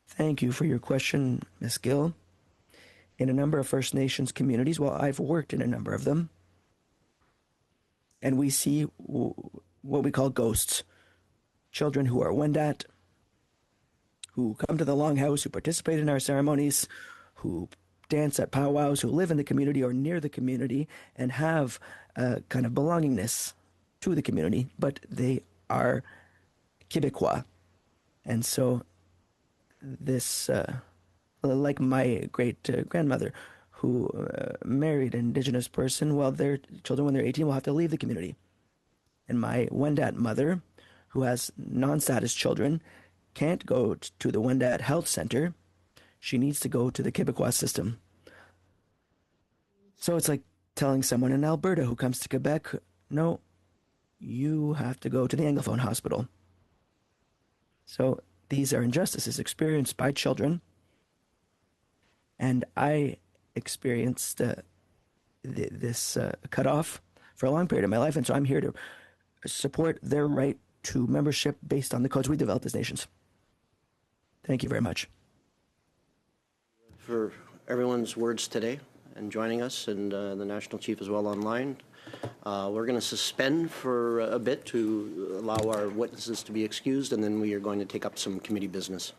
Thank you for your question, Ms. Gill. In a number of First Nations communities, well, I've worked in a number of them, and we see what we call ghosts. Children who are Wendat, who come to the Longhouse, who participate in our ceremonies, who dance at powwows, who live in the community or near the community and have a kind of belongingness to the community, but they are Quebecois. And so this, like my great-grandmother who married an Indigenous person, well, their children, when they're 18, will have to leave the community. And my Wendat mother, who has non-status children, can't go to the Wendat Health Center. She needs to go to the Quebecois system. So it's like telling someone in Alberta who comes to Quebec, no, you have to go to the Anglophone hospital. So these are injustices experienced by children. And I experienced this cutoff for a long period of my life. And so I'm here to support their right to membership based on the codes we developed as nations. Thank you very much. For everyone's words today and joining us, and the National Chief as well online. We're going to suspend for a bit to allow our witnesses to be excused, and then we are going to take up some committee business.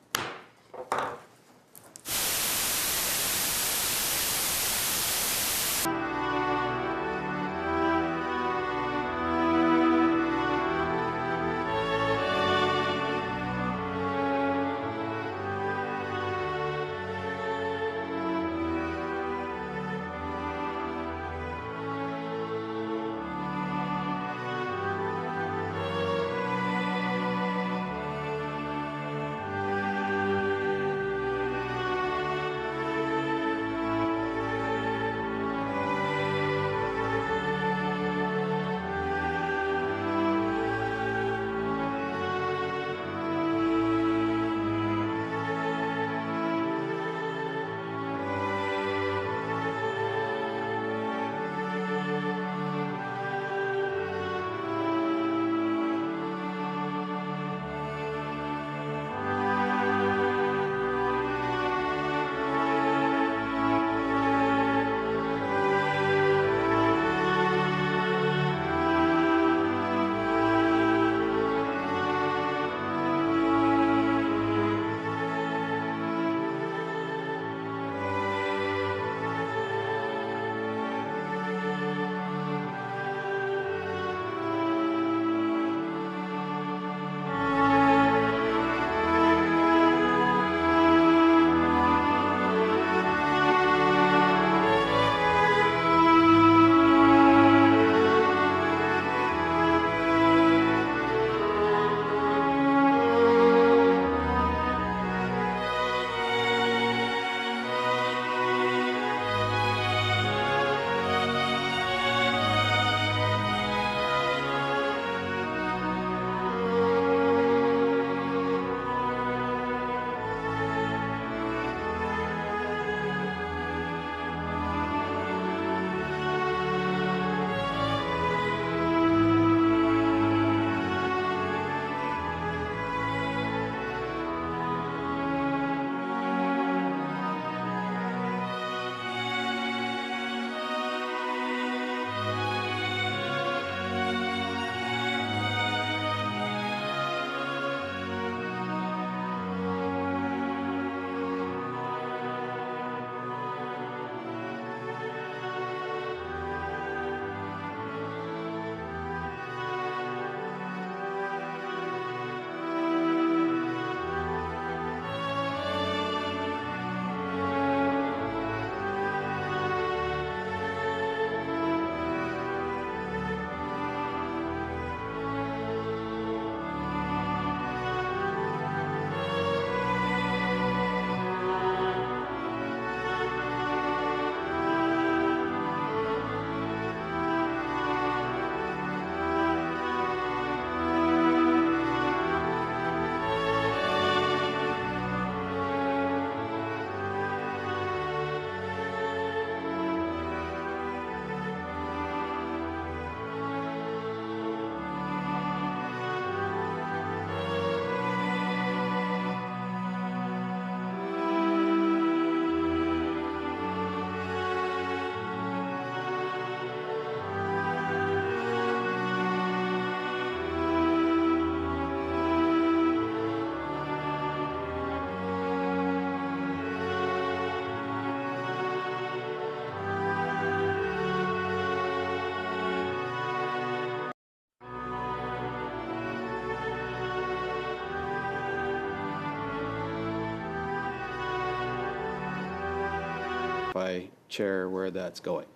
Chair, where that's going.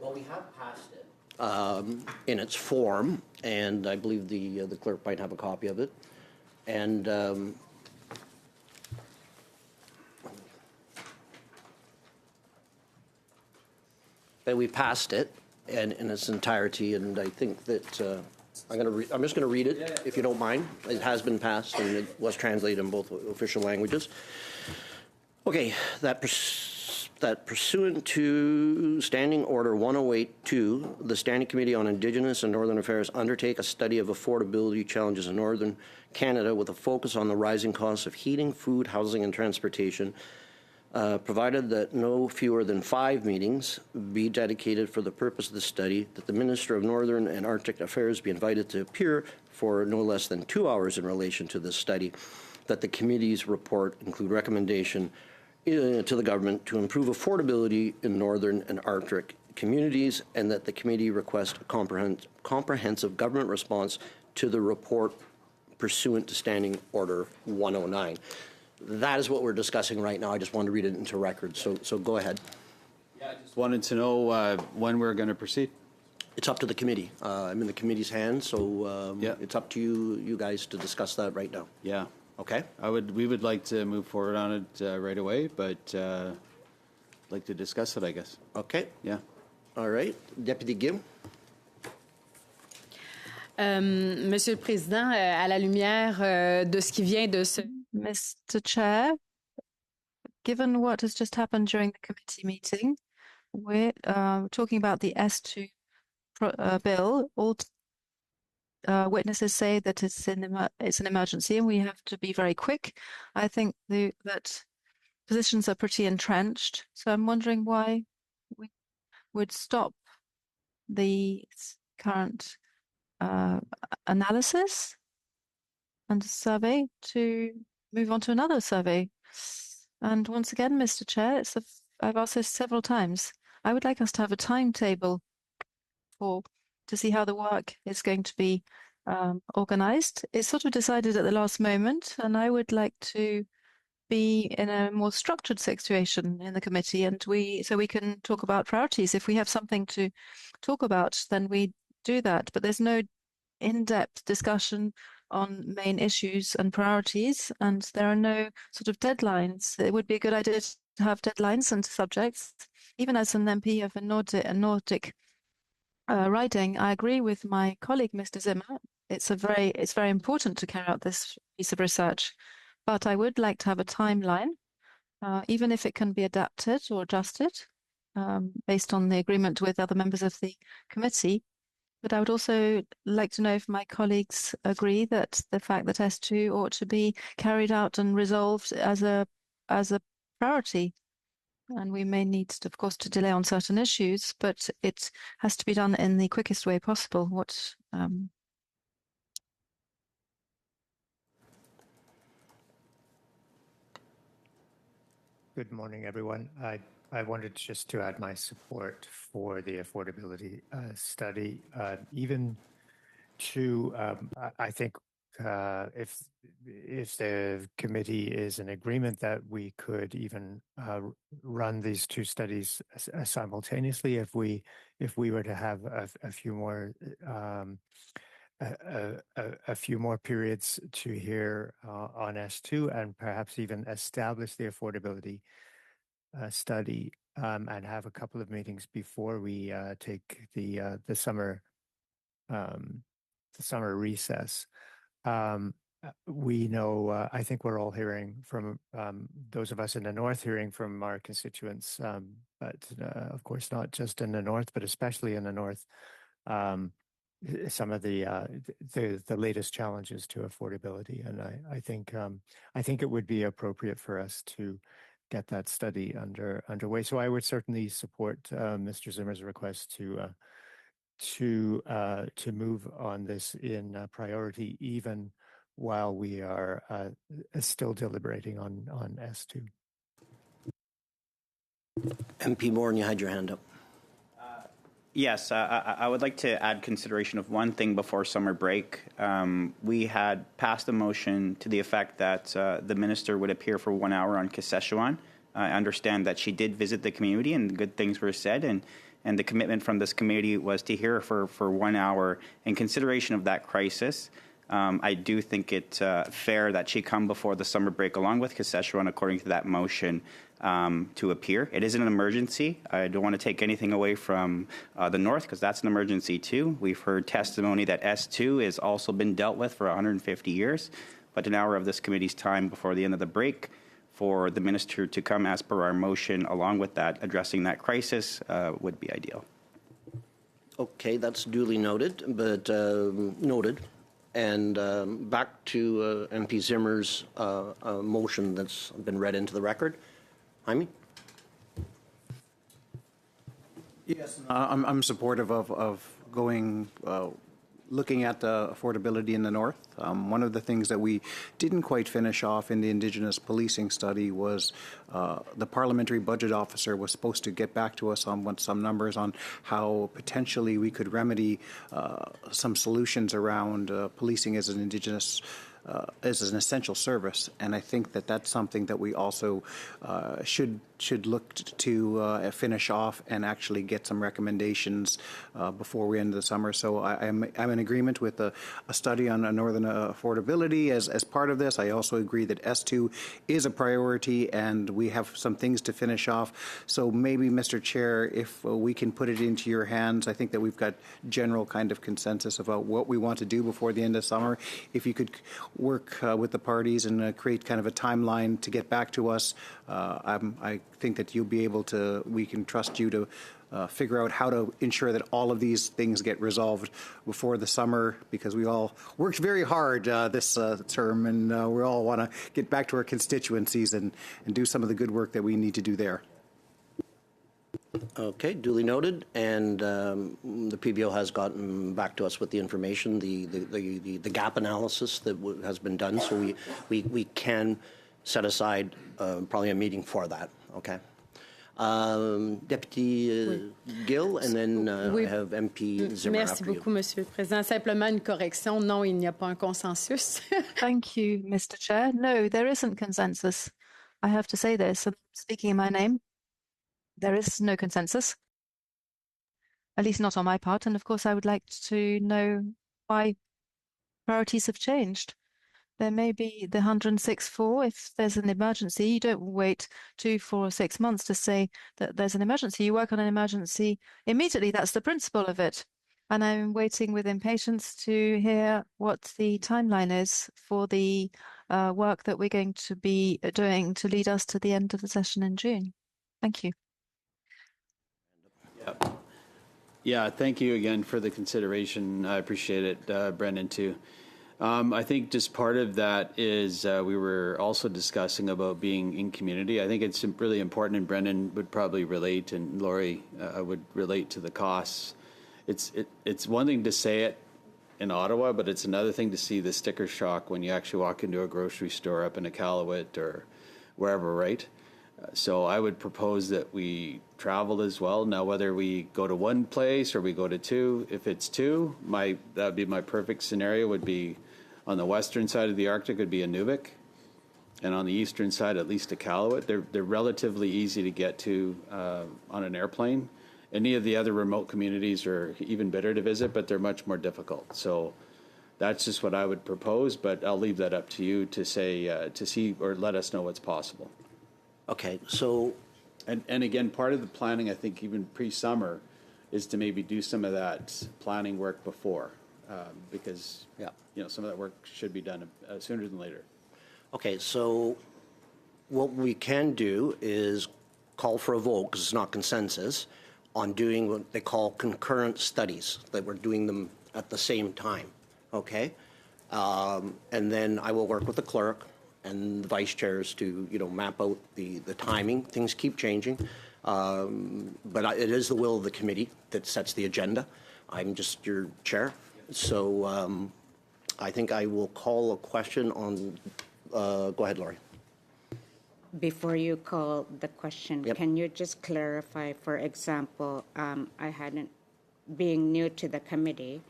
Well, we have passed it in its form, and I believe the clerk might have a copy of it. And we passed it and in its entirety, and I think that I'm just going to read it, if you don't mind. It has been passed, and it was translated in both official languages. Okay, that pursuant to Standing Order 108-2, the Standing Committee on Indigenous and Northern Affairs undertake a study of affordability challenges in Northern Canada with a focus on the rising costs of heating, food, housing, and transportation, provided that no fewer than 5 meetings be dedicated for the purpose of the study, that the Minister of Northern and Arctic Affairs be invited to appear for no less than 2 hours in relation to this study, that the committee's report include recommendation to the government to improve affordability in Northern and Arctic communities, and that the committee request a comprehensive government response to the report pursuant to Standing Order 109. That is what we're discussing right now. I just wanted to read it into record, so go ahead. Yeah, I just wanted to know when we're going to proceed. It's up to the committee. I'm in the committee's hands, so it's up to you guys to discuss that right now. Yeah. Okay. We would like to move forward on it right away, but like to discuss it, I guess. Okay. Yeah. All right. Deputy Gill. Monsieur le Président, à la lumière de ce qui vient de se... Mr. Chair, given what has just happened during the committee meeting, we're talking about the S2 bill. All witnesses say that it's an emergency and we have to be very quick. I think that positions are pretty entrenched, so I'm wondering why we would stop the current analysis and survey to move on to another survey. And once again, Mr. Chair, I've asked this several times. I would like us to have a timetable to see how the work is going to be organized. It's sort of decided at the last moment, and I would like to be in a more structured situation in the committee, and so we can talk about priorities. If we have something to talk about, then we do that. But there's no in-depth discussion on main issues and priorities, and there are no sort of deadlines. It would be a good idea to have deadlines and subjects. Even as an MP of a Nordic riding, I agree with my colleague, Mr. Zimmer. It's very important to carry out this piece of research, but I would like to have a timeline, even if it can be adapted or adjusted based on the agreement with other members of the committee. But I would also like to know if my colleagues agree that the fact that S2 ought to be carried out and resolved as a priority. And we may need, of course, to delay on certain issues, but it has to be done in the quickest way possible. Good morning, everyone. I wanted just to add my support for the affordability study, even to, I think if the committee is in agreement that we could even run these two studies simultaneously, if we were to have a few more a few more periods to hear on S2 and perhaps even establish the affordability study and have a couple of meetings before we take the summer recess. We know, I think we're all hearing from those of us in the north, hearing from our constituents, but of course not just in the north, but especially in the north, some of the latest challenges to affordability, and I think it would be appropriate for us to get that study underway. So I would certainly support Mr. Zimmer's request to move on this in priority, even while we are still deliberating on S2. MP Moore, you had your hand up. Yes, I would like to add consideration of one thing before summer break. We had passed a motion to the effect that the minister would appear for 1 hour on Saskatchewan I understand that she did visit the community and good things were said, and the commitment from this committee was to hear her for 1 hour in consideration of that crisis. I do think it's fair that she come before the summer break along with Kaseshwan according to that motion to appear. It isn't an emergency. I don't want to take anything away from the North because that's an emergency too. We've heard testimony that S2 has also been dealt with for 150 years, but an hour of this committee's time before the end of the break for the minister to come as per our motion along with that, addressing that crisis would be ideal. Okay, that's duly noted, but noted. And back to MP Zimmer's motion that's been read into the record. Jaime? Yes, I'm supportive of going, looking at the affordability in the North. One of the things that we didn't quite finish off in the Indigenous policing study was the parliamentary budget officer was supposed to get back to us on some numbers on how potentially we could remedy some solutions around policing as an Indigenous as an essential service, and I think that that's something that we also should look to finish off and actually get some recommendations before we end the summer. So I'm in agreement with a study on northern affordability as part of this. I also agree that S2 is a priority, and we have some things to finish off. So maybe, Mr. Chair, if we can put it into your hands, I think that we've got general kind of consensus about what we want to do before the end of summer. If you could work with the parties and create kind of a timeline to get back to us, I think that you'll be able to, we can trust you to figure out how to ensure that all of these things get resolved before the summer, because we all worked very hard this term, and we all want to get back to our constituencies and do some of the good work that we need to do there. Okay, duly noted, and the PBO has gotten back to us with the information, the gap analysis that has been done, so we can set aside probably a meeting for that. Okay, Deputy Gill, and then I have MP Zimmer. Merci beaucoup, Monsieur le Président. Simplement une correction. Non, il n'y a pas un consensus. Thank you, Mr. Chair. No, there isn't consensus. I have to say this, speaking in my name. There is no consensus, at least not on my part. And of course, I would like to know why priorities have changed. There may be the 106.4 if there's an emergency. You don't wait 2, 4, or 6 months to say that there's an emergency. You work on an emergency immediately. That's the principle of it. And I'm waiting with impatience to hear what the timeline is for the work that we're going to be doing to lead us to the end of the session in June. Thank you. Yeah, thank you again for the consideration. I appreciate it, Brendan, too. I think just part of that is we were also discussing about being in community. I think it's really important, and Brendan would probably relate, and Lori would relate to the costs. It's one thing to say it in Ottawa, but it's another thing to see the sticker shock when you actually walk into a grocery store up in Iqaluit or wherever, right? So I would propose that we travel as well. Now, whether we go to one place or we go to two, if it's two, that would be my perfect scenario. Would be on the western side of the Arctic would be Inuvik, and on the eastern side at least Iqaluit. They're relatively easy to get to on an airplane. Any of the other remote communities are even better to visit, but they're much more difficult. So that's just what I would propose. But I'll leave that up to you to say to see or let us know what's possible. Okay, so... And again, part of the planning, I think, even pre-summer, is to maybe do some of that planning work before, because some of that work should be done sooner than later. Okay, so what we can do is call for a vote, because it's not consensus, on doing what they call concurrent studies, that we're doing them at the same time, okay? And then I will work with the clerk and the vice chairs to, map out the timing. Things keep changing, but it is the will of the committee that sets the agenda. I'm just your chair, so I think I will call a question on. Go ahead, Lori. Before you call the question, can you just clarify? For example, being new to the committee,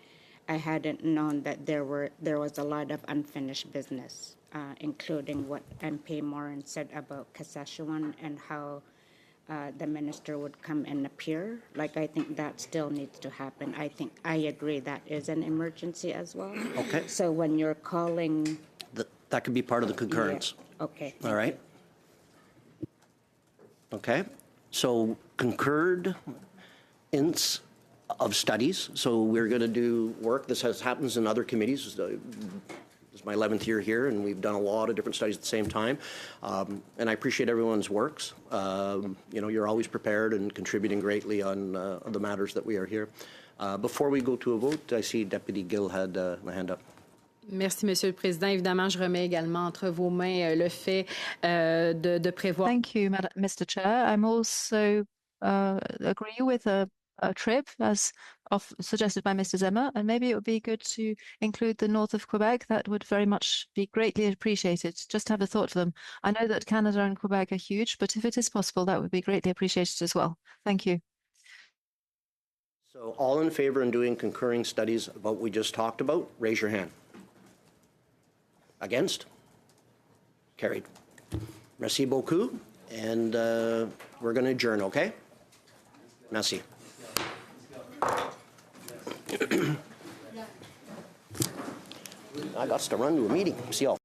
I hadn't known that there was a lot of unfinished business. including what MP Morin said about Saskatchewan and how the minister would come and appear. Like, I think that still needs to happen. I agree that is an emergency as well. Okay. So when you're calling... That could be part of the concurrence. Yeah. Okay. All right. Okay. So concurred ints of studies. So we're going to do work. This happens in other committees. This is my 11th year here, and we've done a lot of different studies at the same time. And I appreciate everyone's works. You're always prepared and contributing greatly on the matters that we are here. Before we go to a vote, I see Deputy Gill had a hand up. Merci, Monsieur le Président. Évidemment, je remets également entre vos mains le fait de prévoir. Thank you, Mr. Chair. I'm also agree with a trip as suggested by Mr. Zemmer, and maybe it would be good to include the north of Quebec. That would very much be greatly appreciated. Just have a thought for them. I know that Canada and Quebec are huge, but if it is possible, that would be greatly appreciated as well. Thank you. So all in favor in doing concurring studies about what we just talked about, raise your hand. Against? Carried. Merci beaucoup. And we're going to adjourn, okay? Merci. I got to run to a meeting. See y'all.